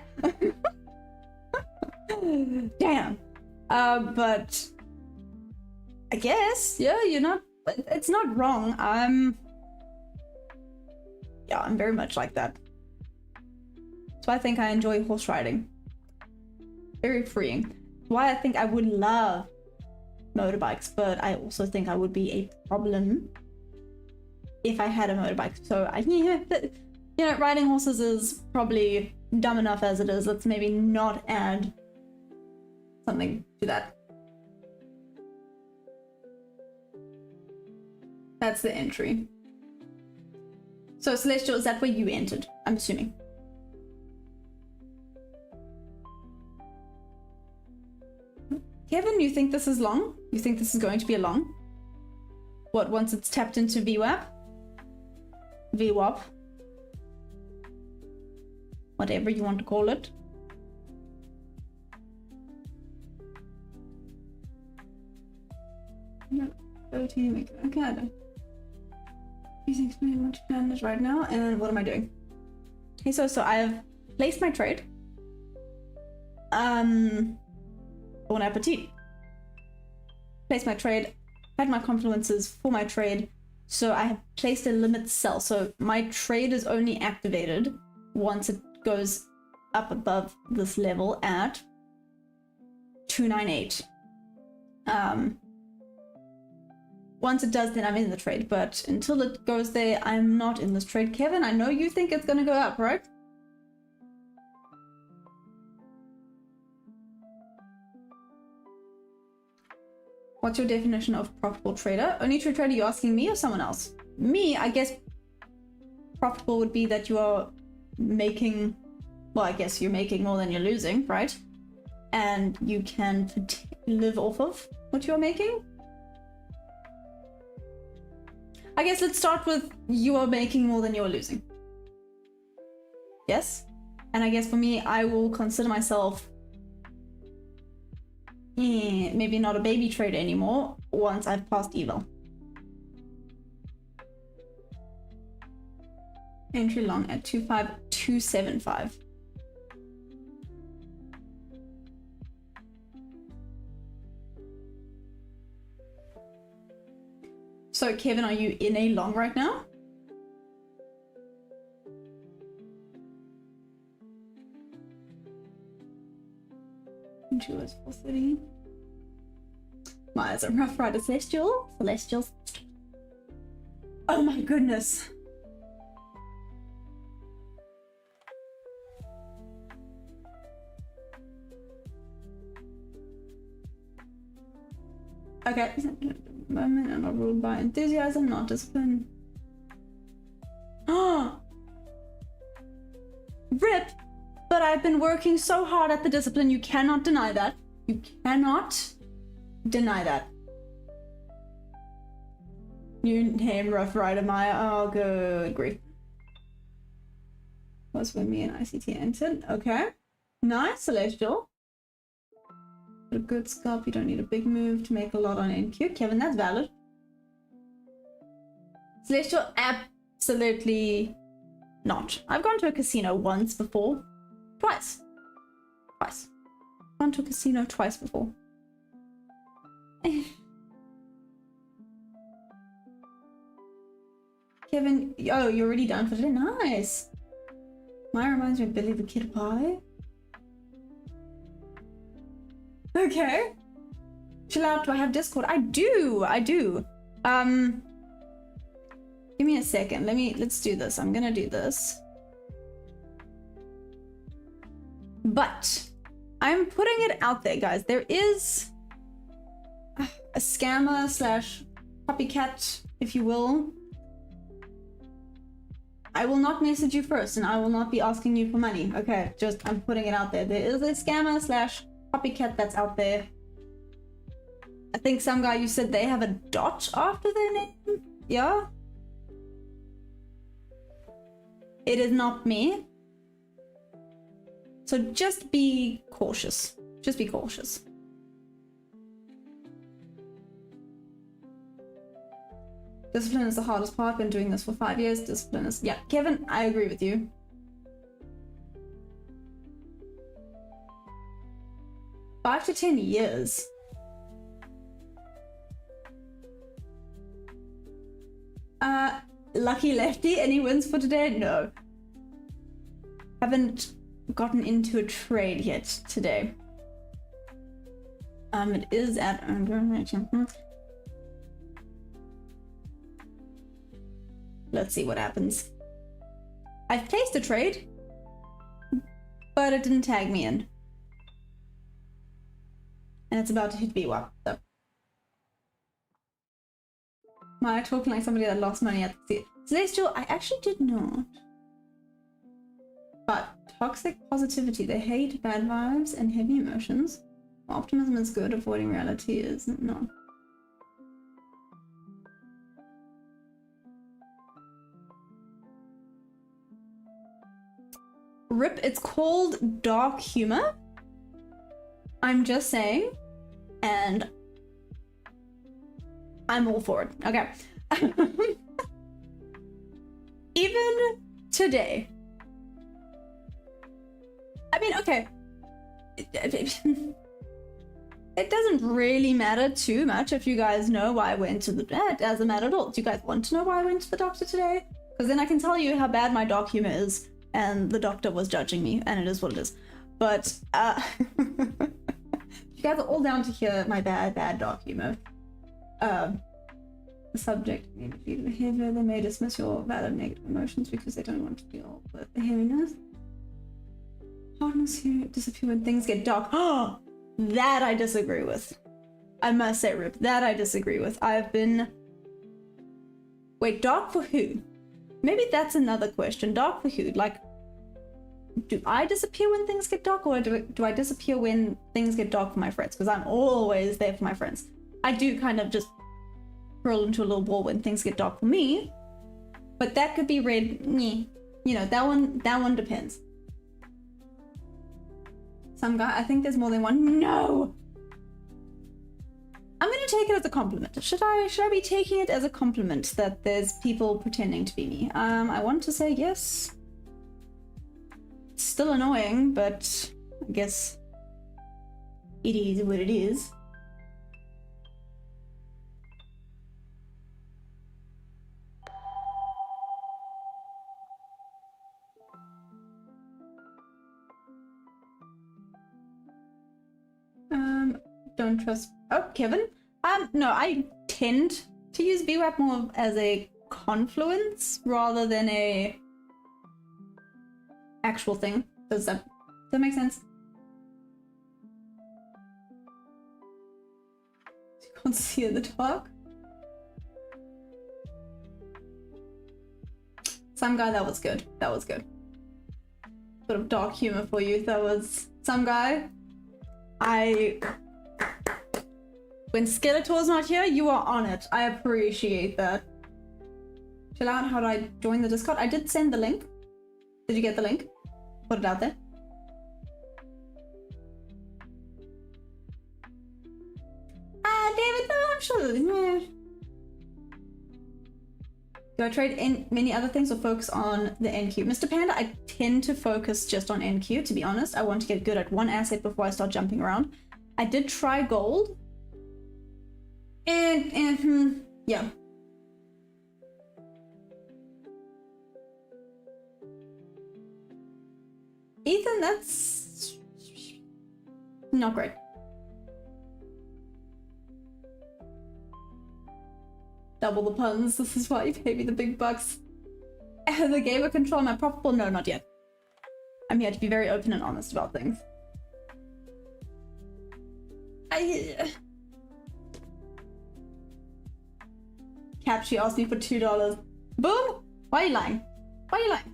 Damn. But I guess, yeah, you're not, it's not wrong. Yeah, I'm very much like that. So I think I enjoy horse riding. Very freeing. Why I think I would love motorbikes, but I also think I would be a problem if I had a motorbike. So yeah, you know, riding horses is probably dumb enough as it is. Let's maybe not add something to that. That's the entry. So Celestial, is that where you entered? I'm assuming. Kevin, you think this is long? You think this is going to be a long? What, once it's tapped into VWAP? VWAP? Whatever you want to call it. No, 13, okay, I don't. Please explain what your plan is right now, and what am I doing? Okay, so I have placed my trade. Bon appetit. Placed my trade, had my confluences for my trade, so I have placed a limit sell. So my trade is only activated once it goes up above this level at 298. Once it does, then I'm in the trade, but until it goes there, I'm not in this trade. Kevin, I know you think it's gonna go up, right? What's your definition of profitable trader? Only true trader, you asking me or someone else? Me, I guess profitable would be that you are making, well, I guess you're making more than you're losing, right? And you can live off of what you're making. I guess let's start with you are making more than you're losing. Yes? And I guess for me, I will consider myself maybe not a baby trader anymore once I've passed eval. Entry long at 25275. So Kevin, are you in a long right now? She was 430. My eyes are rough rider celestial. Celestials. Oh my goodness. Okay. Moment and not ruled by enthusiasm, not discipline. Oh, rip. But I've been working so hard at the discipline. You cannot deny that. You cannot deny that. New name, Rough Rider Maya. Oh, good grief. Was when me and ICT entered. Okay. Nice, Celestial. A good scalp. You don't need a big move to make a lot on NQ. Kevin, that's valid. Celestial, absolutely not. I've gone to a casino once before. Twice. Gone to a casino twice before. Kevin, oh, you're already done for today? Nice. Mine reminds me of Billy the Kid Pie. Okay. Chill out, do I have Discord? I do. Give me a second. Let's do this. I'm gonna do this. But I'm putting it out there, guys. There is a scammer slash copycat, if you will. I will not message you first and I will not be asking you for money. Okay, just I'm putting it out there. There is a scammer slash copycat that's out there. I think some guy, you said they have a dot after their name? Yeah? It is not me. So just be cautious. Just be cautious. Discipline is the hardest part. Been doing this for 5 years. Discipline is... Yeah, Kevin, I agree with you. Five to 10 years. Lucky lefty. Any wins for today? No. Haven't gotten into a trade yet today. It is at... Let's see what happens. I've placed a trade, but it didn't tag me in. And it's about to hit VWAP, so. Am I talking like somebody that lost money at the Celestial? I actually did not. But toxic positivity, they hate bad vibes and heavy emotions. Optimism is good, avoiding reality is not. Rip, it's called dark humor. I'm just saying, and I'm all for it. Okay. Even today. I mean, okay. It doesn't really matter too much if you guys know why I went to the... It doesn't matter at all. Do you guys want to know why I went to the doctor today? Because then I can tell you how bad my dark humor is. And the doctor was judging me, and it is what it is. But, you guys are all down to hear my bad dark humor. The subject may be behavior. They may dismiss your valid negative emotions because they don't want to feel the heaviness. Hardness here disappear when things get dark. Oh, that I disagree with. I must say, Rip, that I disagree with. I've been... Wait, dark for who? Maybe that's another question. Dark for who? Like, do I disappear when things get dark, or do I disappear when things get dark for my friends? Because I'm always there for my friends. I do kind of just roll into a little ball when things get dark for me, but that could be read, you know, that one depends. Some guy, I think there's more than one. No! I'm gonna take it as a compliment. Should I be taking it as a compliment that there's people pretending to be me? I want to say yes. It's still annoying, but I guess it is what it is. Don't trust... Oh, Kevin? No, I tend to use VWAP more as a confluence rather than a actual thing. Does that make sense? You can't see in the dark. Some guy, that was good. That was good. Bit of dark humor for you. That was some guy. When Skeletor's not here, you are on it. I appreciate that. Chill out, how do I join the Discord? I did send the link. Did you get the link? Put it out there. David, no, I'm sure. Do I trade in many other things or focus on the NQ? Mr. Panda, I tend to focus just on NQ, to be honest. I want to get good at one asset before I start jumping around. I did try gold. And yeah. Ethan, that's not great. Double the puns. This is why you pay me the big bucks. The gamer control my profitable? No, not yet. I'm here to be very open and honest about things. Cap, she asked me for $2. Boom! Why are you lying? Why are you lying?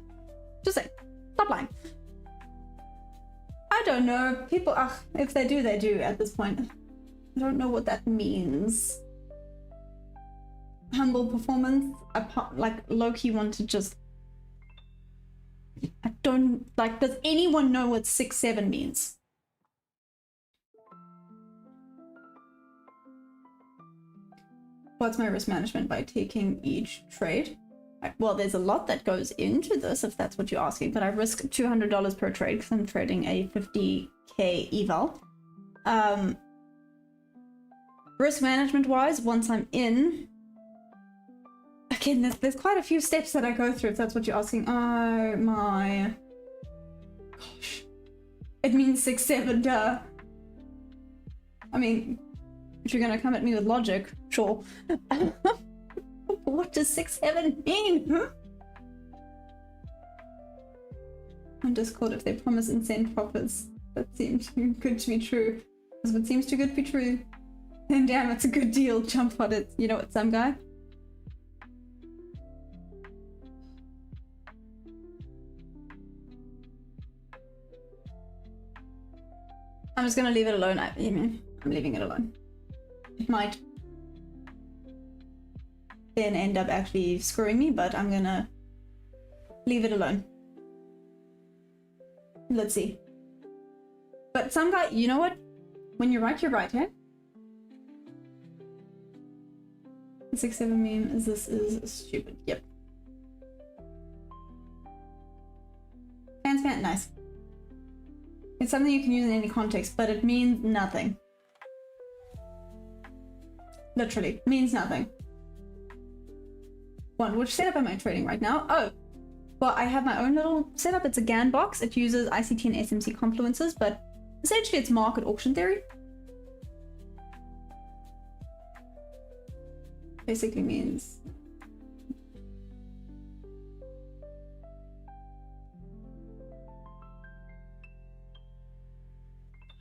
Just say, stop lying. I don't know. People, if they do, they do at this point. I don't know what that means. Humble performance. I like low-key want to just... I don't... Like, does anyone know what 6-7 means? What's my risk management by taking each trade? Well, there's a lot that goes into this, if that's what you're asking, but I risk $200 per trade because I'm trading a 50k eval. Risk management wise, once I'm in, again, there's quite a few steps that I go through, if that's what you're asking. Oh my gosh, it means 6-7, duh. I mean, if you're gonna come at me with logic, sure. What does 6-7 mean? Huh? On Discord, if they promise insane profits, that seems too good to be true. Because if it seems too good to be true, then damn, it's a good deal. Jump on it. You know what, some guy? I'm just gonna leave it alone. I'm leaving it alone. It might then end up actually screwing me, but I'm gonna leave it alone. Let's see. But some guy, you know what? When you're right, eh? The 6-7 meme is stupid. Yep. Fan, nice. It's something you can use in any context, but it means nothing. Literally, means nothing. Which setup am I trading right now? Oh, well, I have my own little setup. It's a GAN box. It uses ICT and SMC confluences, but essentially it's market auction theory. Basically means...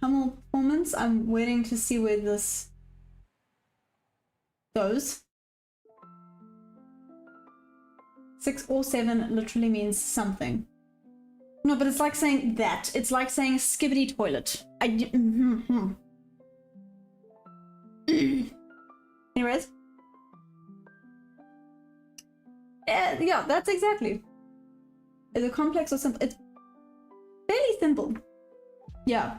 Hummel performance. I'm waiting to see where this goes. 6 or 7 literally means something. No, but it's like saying that. It's like saying skibbity toilet. Anyways. Yeah, that's exactly. Is it complex or something? It's fairly simple. Yeah.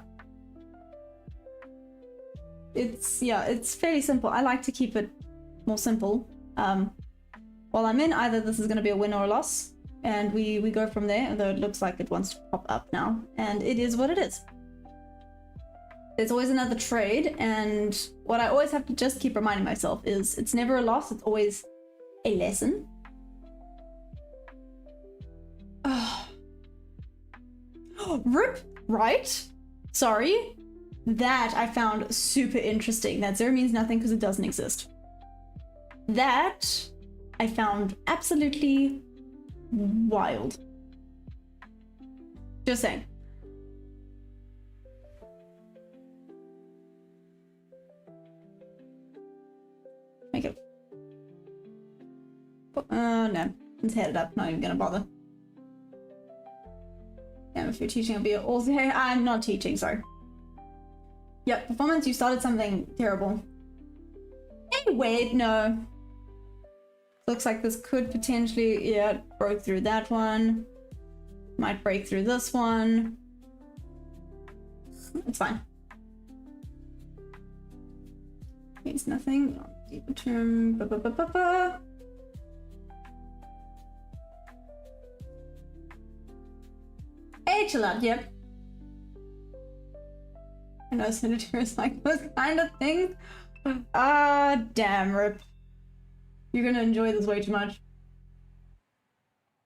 It's fairly simple. I like to keep it more simple. While I'm in, either this is going to be a win or a loss, and we go from there, although it looks like it wants to pop up now, and it is what it is. There's always another trade, and what I always have to just keep reminding myself is it's never a loss, it's always a lesson. Oh. RIP, right? Sorry. That I found super interesting. That 0 means nothing because it doesn't exist. That I found absolutely wild. Just saying. Make it. No. Let's head it up. Not even gonna bother. Yeah, if you're teaching, I'll be also. I'm not teaching, sorry. Yep, performance, you started something terrible. Hey, wait, no. Looks like this could potentially, yeah, broke through that one. Might break through this one. It's fine. Means nothing. Deeper term. Hey, chill out, yep. I know senators like those kind of things. Ah, damn, rip. You're gonna enjoy this way too much.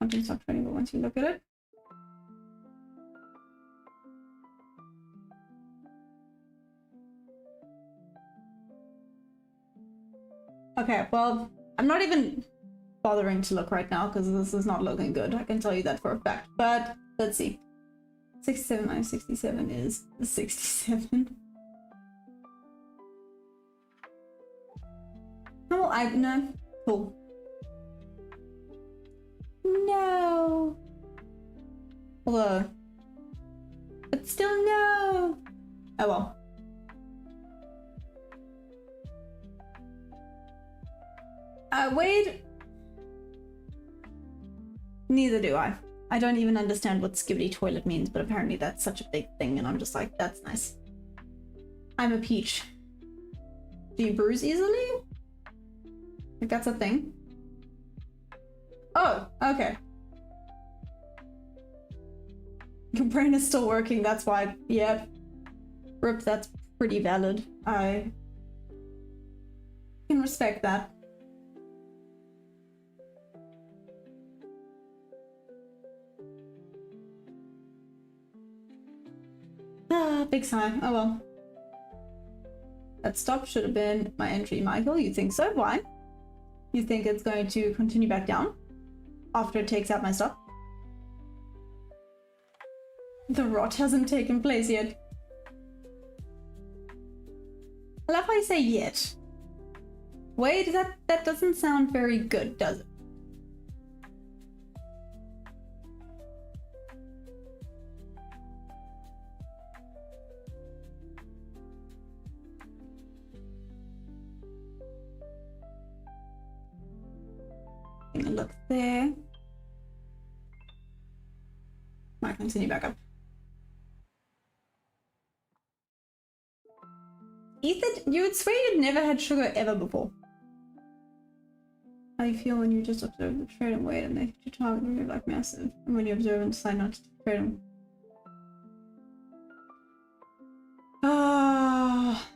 I'm gonna stop trading, but once you look at it. Okay, well, I'm not even bothering to look right now because this is not looking good. I can tell you that for a fact. But let's see. 67 minus 67 is 67. Oh, no. Cool. No. Although, but still no. Oh well. Wade. Neither do I. I don't even understand what skibbity toilet means, but apparently that's such a big thing, and I'm just like, that's nice. I'm a peach. Do you bruise easily? Like, that's a thing? Oh, okay. Your brain is still working, that's why. Yep. Rip, that's pretty valid. I can respect that. Ah, big sigh. Oh well. That stop should have been my entry, Michael. You think so? Why? You think it's going to continue back down after it takes out my stop? The rot hasn't taken place yet. I love how you say yet. Wait, that doesn't sound very good, does it? A look there. Might continue back up. Ethan, you would swear you'd never had sugar ever before. How do you feel when you just observe the trade and wait and they hit your target and you're like massive? And when you observe and decide not to trade them? Ah.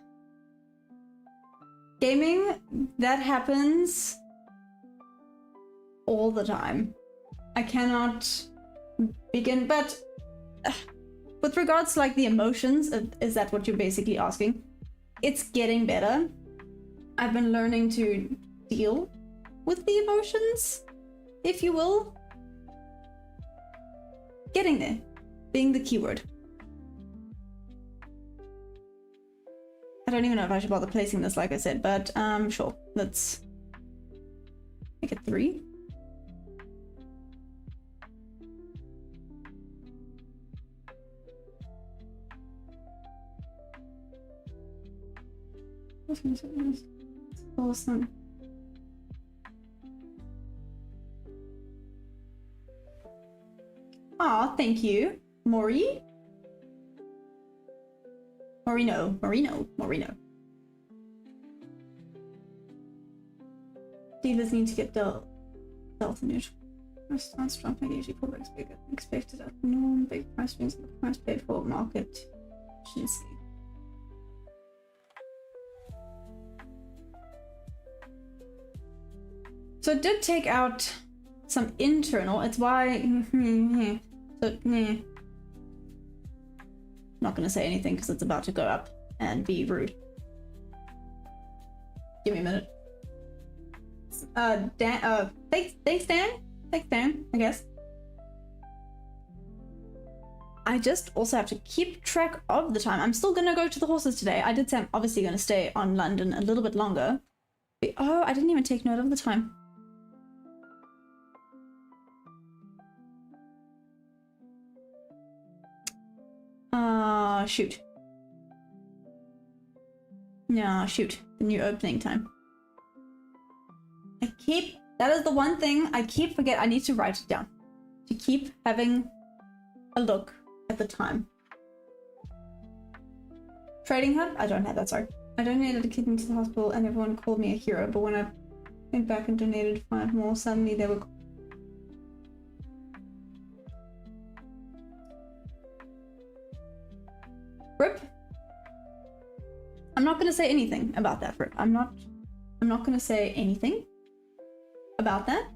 Gaming, that happens all the time. I cannot begin, but with regards to like the emotions, is that what you're basically asking? It's getting better. I've been learning to deal with the emotions, if you will. Getting there, being the keyword. I don't even know if I should bother placing this, like I said, but sure, let's make it 3. Awesome. Aw, thank you. Mori? Morino. Dealers need to get delta neutral. Response dropping usually pullbacks bigger than expected at norm. Big price swings in the price paid for market efficiency. So it did take out some internal. It's why. So, not gonna say anything because it's about to go up and be rude. Give me a minute. Dan. Thanks, Dan. Thanks, Dan. I guess. I just also have to keep track of the time. I'm still gonna go to the horses today. I did say I'm obviously gonna stay on London a little bit longer. Oh, I didn't even take note of the time. Shoot. No, shoot. The new opening time. That is the one thing I keep forget. I need to write it down. To keep having a look at the time. Trading Hub? I don't have that, sorry. I donated a kidney to the hospital and everyone called me a hero, but when I went back and donated 5 more, suddenly they were... Rip? I'm not gonna say anything about that, Rip. I'm not gonna say anything about that.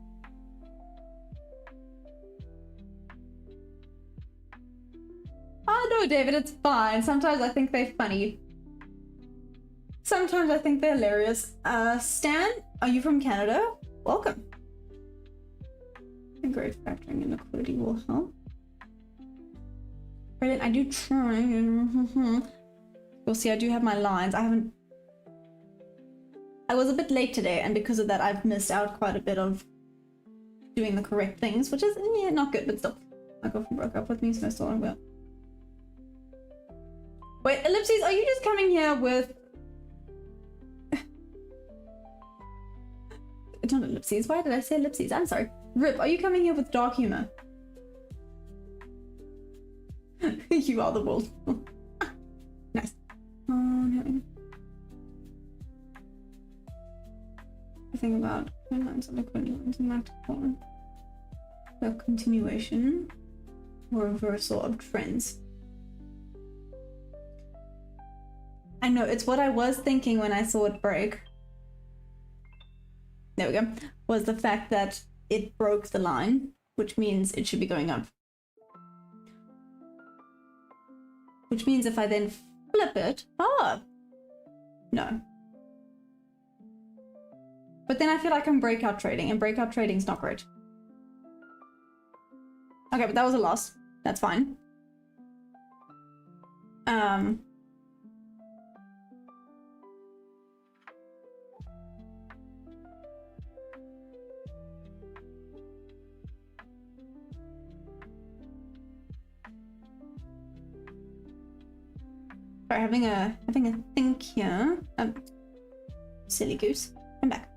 Oh no, David, it's fine. Sometimes I think they're funny. Sometimes I think they're hilarious. Stan, are you from Canada? Welcome. A great factoring in liquidity will help. Brilliant, I do try. You'll see I do have my lines. I was a bit late today, and because of that I've missed out quite a bit of doing the correct things, which is not good, but still. My girlfriend broke up with me, so I still don't will. Wait, Ellipses, are you just coming here with... Not Ellipses, why did I say Ellipses? I'm sorry. Rip, are you coming here with dark humor? You are the world. Nice. Oh, no. I think about lines of liquid lines in that form. The continuation or reversal of trends. I know, it's what I was thinking when I saw it break. There we go. Was the fact that it broke the line, which means it should be going up. Which means if I then flip it, no. But then I feel like I'm breakout trading, and breakout trading is not great. Okay, but that was a loss. That's fine. Sorry, having a think here. Silly goose. I'm back.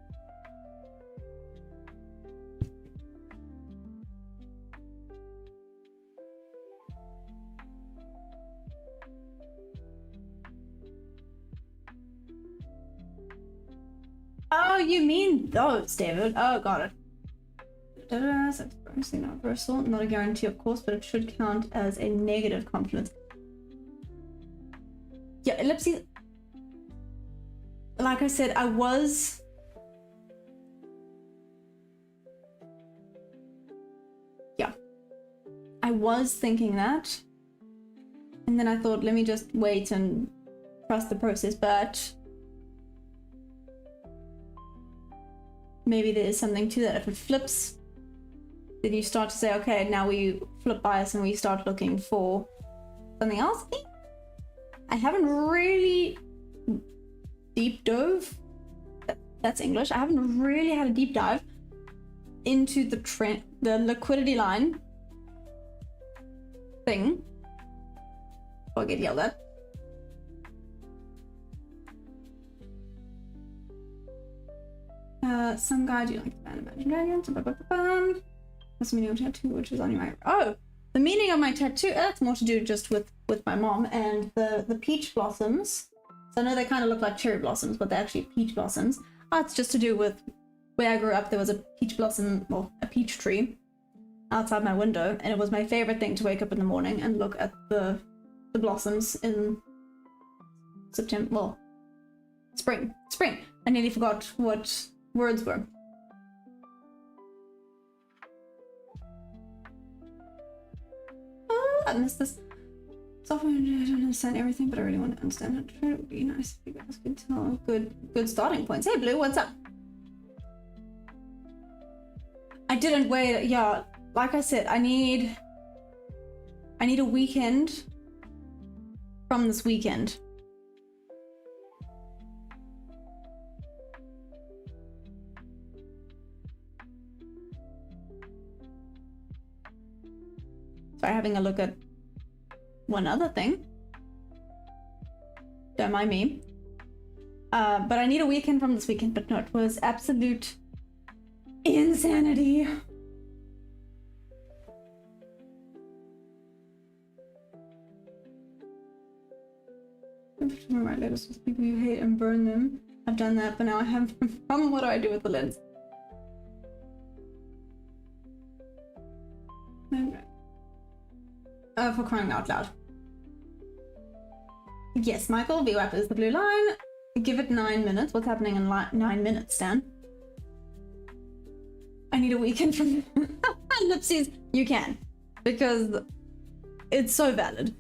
Oh, you mean those, David? Oh, got it. That's expressing not reversal. Not a guarantee, of course, but it should count as a negative confluence. Yeah, ellipses. Like I said, I was... Yeah. I was thinking that. And then I thought, let me just wait and trust the process, but... maybe there is something to that. If it flips, then you start to say, okay, now we flip bias and we start looking for something else. I haven't really deep dove. That's English. I haven't really had a deep dive into the trend, the liquidity line thing. I'll get yelled at. Some guy, do you like the band Imagine Dragons? What's the meaning of tattoo, which is on your eye? Oh, the meaning of my tattoo, that's more to do just with my mom and the peach blossoms. So I know they kind of look like cherry blossoms, but they're actually peach blossoms. Oh, it's just to do with where I grew up. There was a peach blossom, well, a peach tree outside my window, and it was my favorite thing to wake up in the morning and look at the blossoms in September, well, spring. I nearly forgot what words were. Oh, I missed this. Software, I don't understand everything, but I really want to understand how to trade. It would be nice if you guys could tell good starting points. Hey Blue, what's up? I didn't wait. Yeah, like I said, I need a weekend from this weekend. Sorry, having a look at one other thing. Don't mind me. But I need a weekend from this weekend. But no, it was absolute Insanity. Write letters with people you hate and burn them. I've done that, but now I have a problem. What do I do with the lens? For crying out loud. Yes, Michael, VWAP is the blue line. Give it 9 minutes. What's happening in 9 minutes, Stan? I need a weekend from Lipsies. You can, because it's so valid.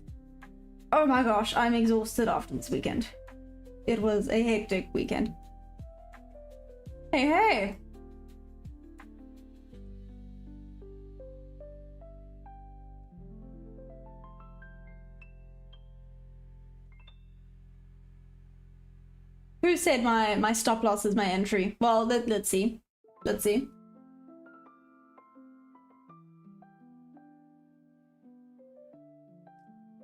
Oh my gosh, I'm exhausted after this weekend. It was a hectic weekend. Hey, hey! Who said my stop loss is my entry? Well, let's see. Let's see.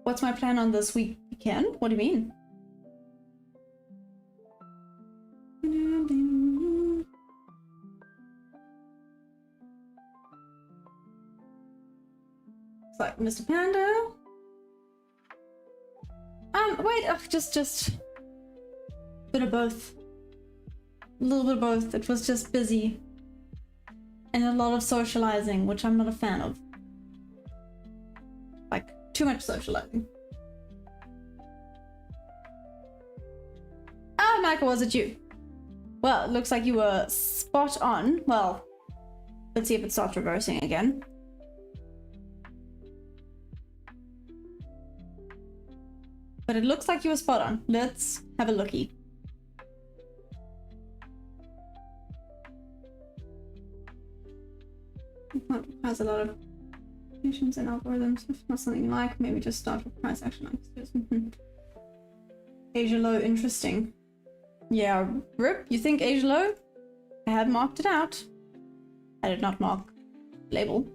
What's my plan on this weekend? What do you mean? It's like Mr. Panda. Wait, just bit of both. A little bit of both. It was just busy. And a lot of socializing, which I'm not a fan of. Like, too much socializing. Oh, Michael, was it you? Well, it looks like you were spot on. Well, let's see if it starts reversing again. But it looks like you were spot on. Let's have a lookie. It requires a lot of patience and algorithms. If not something you like, maybe just start with price action. Asia low, interesting. Yeah, Rip, you think Asia low? I have marked it out. I did not mark label.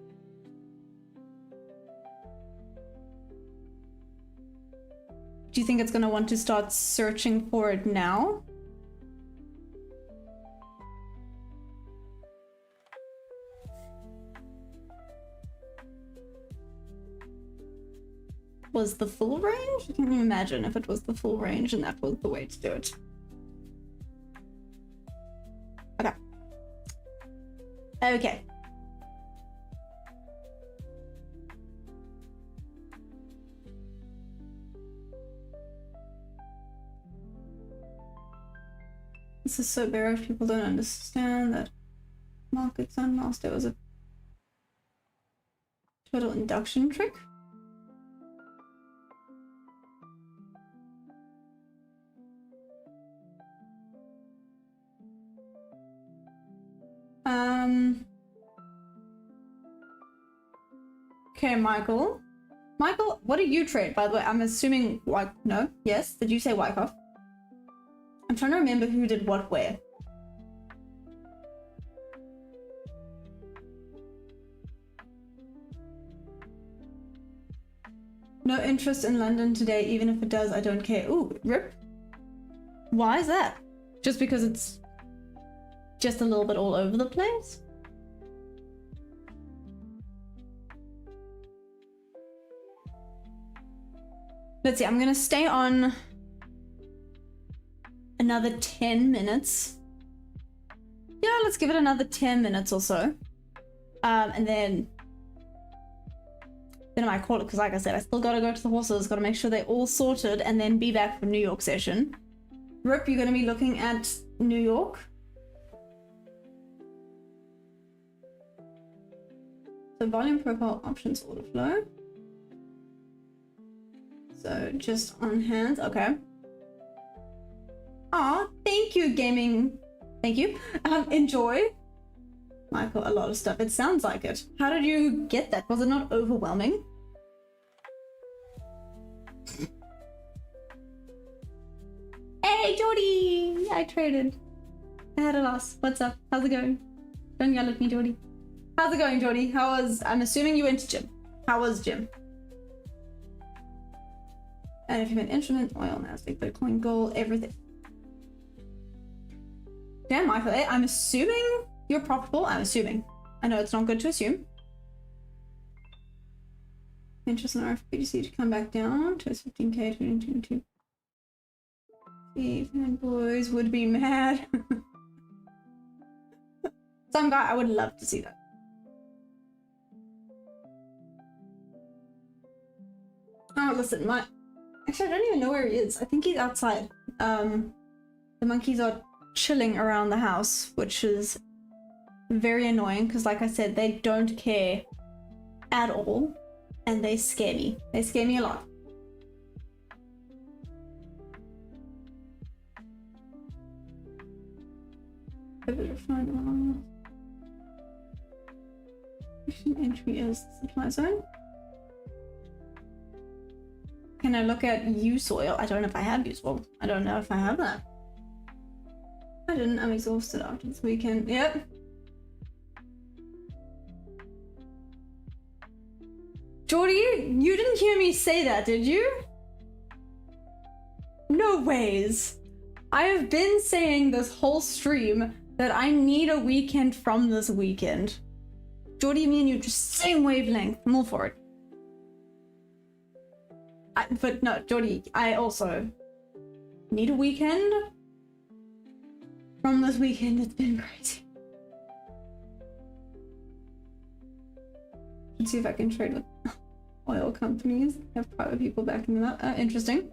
Do you think it's gonna want to start searching for it now? Was the full range? I can you imagine if it was the full range and that was the way to do it. Okay. Okay. This is so bearish, people don't understand that markets on last day was a total induction trick. Okay, Michael. Michael, what do you trade, by the way? I'm assuming no? Yes? Did you say Wyckoff? I'm trying to remember who did what where. No interest in London today, even if it does, I don't care. Ooh, Rip. Why is that? Just because it's just a little bit all over the place? Let's see, I'm gonna stay on another 10 minutes. Yeah, let's give it another 10 minutes or so. And then I might call it, because like I said, I still gotta go to the horses, gotta make sure they're all sorted, and then be back for New York session. Rip, you're gonna be looking at New York. So volume profile options order flow. So just on hands, okay. Aw, thank you, gaming. Thank you. Enjoy. Michael, a lot of stuff. It sounds like it. How did you get that? Was it not overwhelming? Hey, Jordy! I traded. I had a loss. What's up? How's it going? Don't yell at me, Jordy. How's it going, Jordy? I'm assuming you went to gym. How was gym? And if you meant instrument, oil, Nasdaq, Bitcoin, gold, everything. Damn, Michael, I'm assuming You're profitable, I'm assuming. I know it's not good to assume. Interest in RFPDC to come back down to 15k 2022. Boys would be mad. Some guy, I would love to see that. Oh, listen, actually, I don't even know where he is. I think he's outside. The monkeys are chilling around the house, which is very annoying because, like I said, they don't care at all, and they scare me. They scare me a lot. Entry is supply zone. Can I look at use oil? I don't know if I have use oil. I don't know if I have that. I didn't. I'm exhausted after this weekend. Yep. Jordy, you didn't hear me say that, did you? No ways. I have been saying this whole stream that I need a weekend from this weekend. Jordy, me and you just same wavelength. I'm all for it. But no, Jordy, I also need a weekend from this weekend. It's been crazy. Let's see if I can trade with oil companies. Have private people backing them up. Interesting.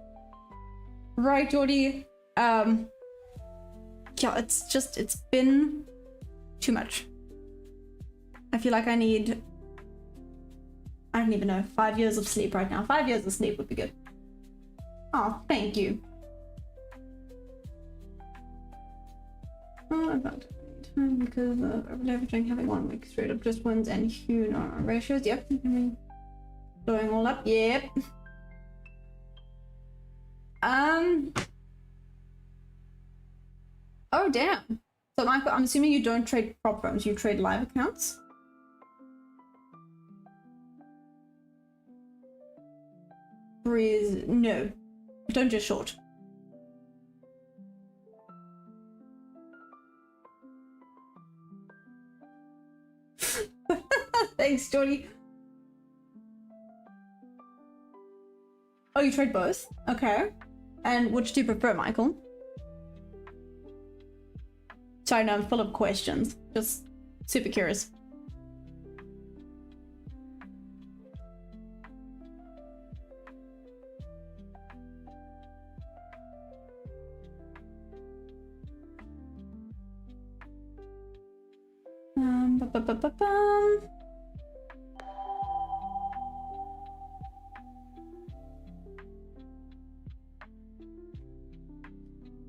Right, Jordy. Yeah, it's been too much. I feel like I need, I don't even know, 5 years of sleep right now. 5 years of sleep would be good. Oh, thank you. Oh, about time because of leveraging, having 1 week straight up just wins and huge ratios. Yep. Blowing all up. Yep. Oh, damn. So, Michael, I'm assuming you don't trade prop firms, you trade live accounts? Breeze, no. Don't just short. Thanks, Jordy. Oh, you trade both? Okay. And which do you prefer, Michael? Sorry, no, I'm full of questions. Just super curious.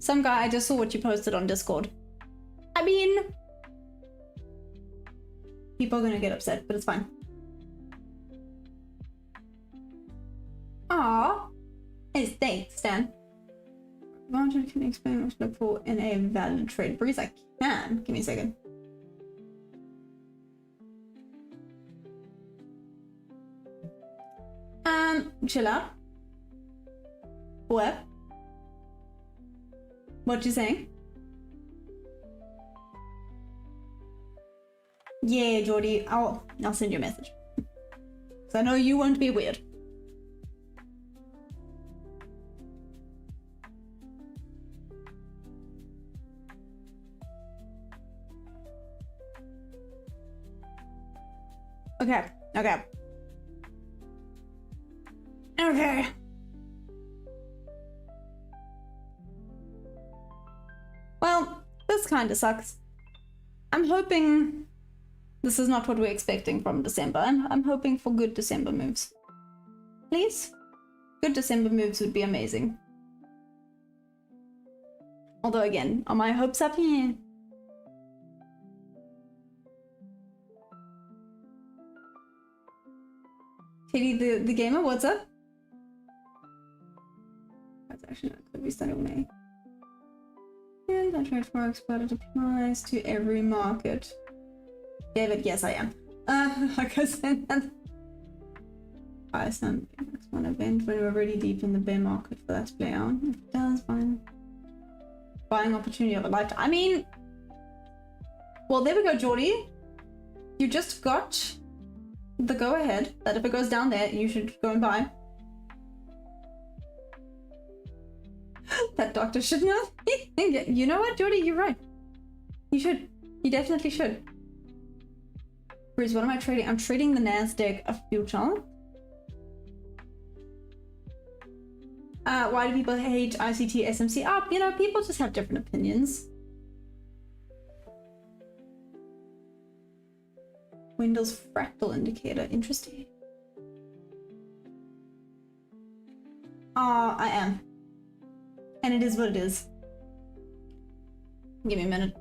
Some guy, I just saw what you posted on Discord. I mean, people are gonna get upset, but it's fine. Aww. Hey, thanks, Stan. Advantage can explain what to look for in a valid trade. Breeze, I can. Give me a second. Chill out. What? What you saying? Yeah, Jordy, I'll send you a message. So I know you won't be weird. Okay, okay. Okay. Well, this kind of sucks. I'm hoping this is not what we're expecting from December. I'm hoping for good December moves. Please? Good December moves would be amazing. Although again, are my hopes up here? Teddy the gamer, what's up? That's actually not could be starting May. Yeah, I trade forex, but it applies to every market. David, yes I am. Like I said, I stand next one event when we're already deep in the bear market for that to play out. If it does, fine. Buying opportunity of a lifetime. I mean, Well, there we go, Geordie. You just got the go-ahead that if it goes down there, you should go and buy. That doctor should know. You know what, Geordie? You're right. You should. You definitely should. Bruce, what am I trading? I'm trading the NASDAQ future. Why do people hate ICT, SMC? Oh, you know, people just have different opinions. Windows fractal indicator. Interesting. I am. And it is what it is. Give me a minute.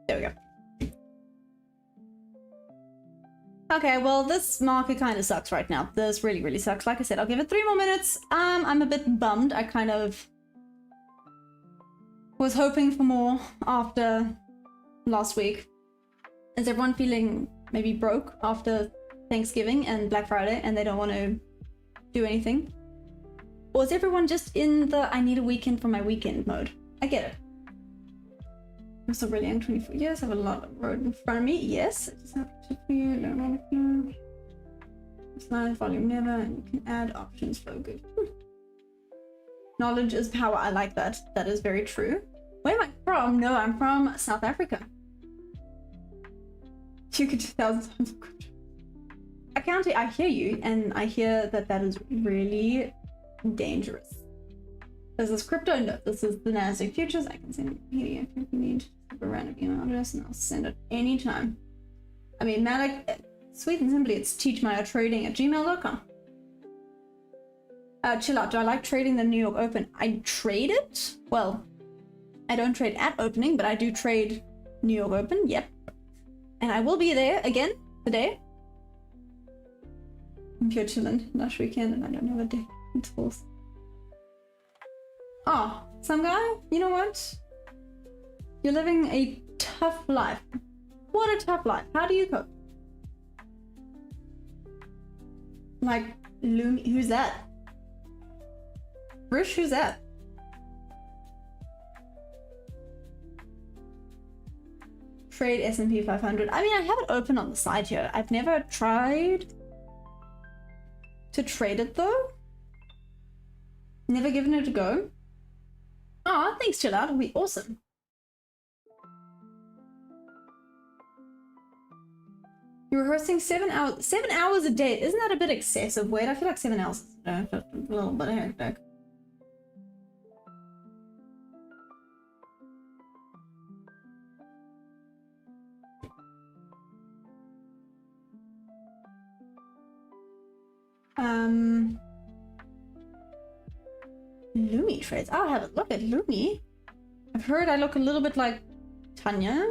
There we go. Okay, well, this market kind of sucks right now. This really, really sucks. Like I said, I'll give it 3 more minutes. I'm a bit bummed. I kind of was hoping for more after last week. Is everyone feeling maybe broke after Thanksgiving and Black Friday and they don't want to do anything? Or is everyone just in the I need a weekend for my weekend mode? I get it. I'm still really young, 24 years, I have a lot of road in front of me. Yes, I just have to for you, don't want to know. Slide, volume never, and you can add options, flow good. Knowledge is power, I like that. That is very true. Where am I from? No, I'm from South Africa. You could do thousands of times of crypto. I hear you, and I hear that that is really dangerous. This is crypto, no, this is the NASDAQ futures. I can send it PDF if you need a random email address, and I'll send it anytime. I mean, Malik, sweet and simply, it's teachmytrading@gmail.com. Chill out, do I like trading the New York Open? I trade it? Well, I don't trade at opening, but I do trade New York Open, yep. And I will be there again today. I'm pure chillin' last weekend, and I don't have a day until. Oh, some guy, you know what? You're living a tough life. What a tough life. How do you cope? Like, Lumi, who's that? Rish, who's that? Trade S&P 500. I mean, I have it open on the side here. I've never tried to trade it though. Never given it a go. Oh, thanks, chill out. It'll be awesome. You're rehearsing 7 hours. 7 hours a day. Isn't that a bit excessive? Wait, I feel like 7 hours is a little bit hectic. Lumi trades. I'll have a look at Lumi. I've heard I look a little bit like Tanya.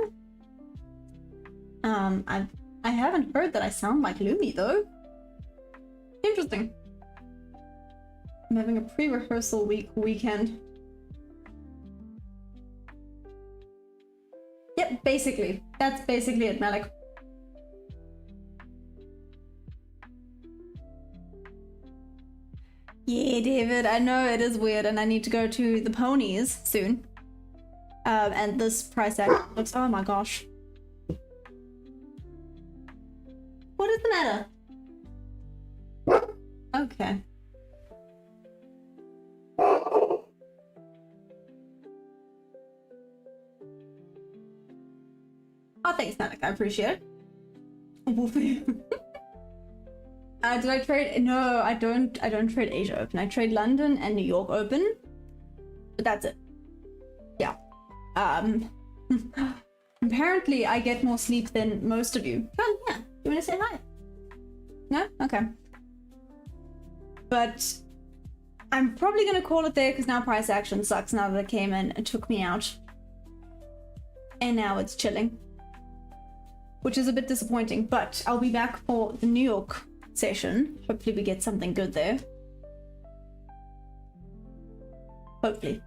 I haven't heard that I sound like Lumi though. Interesting. I'm having a pre-rehearsal weekend. Yep, basically. That's basically it, Malik. Yeah, David, I know it is weird and I need to go to the ponies soon. And this price act looks, oh my gosh. What is the matter? Okay. Oh, thanks, Malik. I appreciate it. Did I trade? No, I don't trade Asia Open. I trade London and New York Open. But that's it. Yeah. Apparently, I get more sleep than most of you. Come on, yeah. You want to say hi? No? Okay. But I'm probably going to call it there because now price action sucks now that it came in and took me out. And now it's chilling. Which is a bit disappointing, but I'll be back for the New York session. Hopefully we get something good there. Hopefully.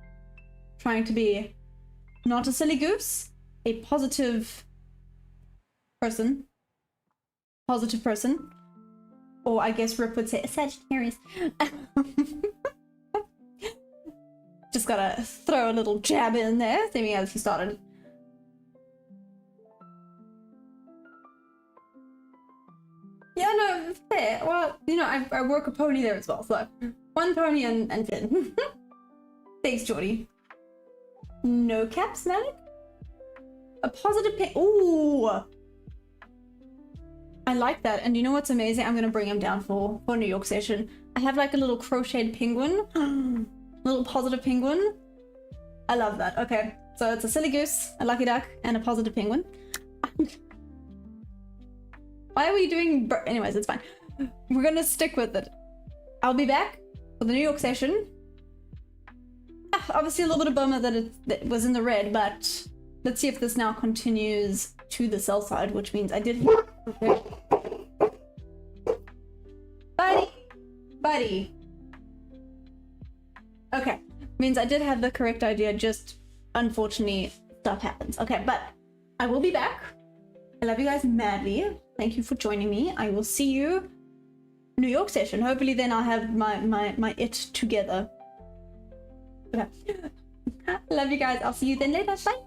Trying to be not a silly goose, a positive person. Positive person. Or I guess Rip would say a Sagittarius. Just gotta throw a little jab in there, seeing as he started. Yeah, no, fair. Well, you know, I work a pony there as well, so one pony and Finn. Thanks, Jordy. No caps, Malik? A positive pin. Ooh! I like that. And you know what's amazing? I'm gonna bring him down for New York session. I have like a little crocheted penguin. Little positive penguin. I love that. Okay, so it's a silly goose, a lucky duck, and a positive penguin. Why are we doing... Anyways, it's fine. We're gonna stick with it. I'll be back for the New York session. Obviously a little bit of bummer that it was in the red, but let's see if this now continues to the sell side, which means I did... Buddy! Okay, means I did have the correct idea, just unfortunately stuff happens. Okay, but I will be back. I love you guys madly. Thank you for joining me. I will see you New York session. Hopefully then I'll have my it together. Okay. Love you guys. I'll see you then later. Bye.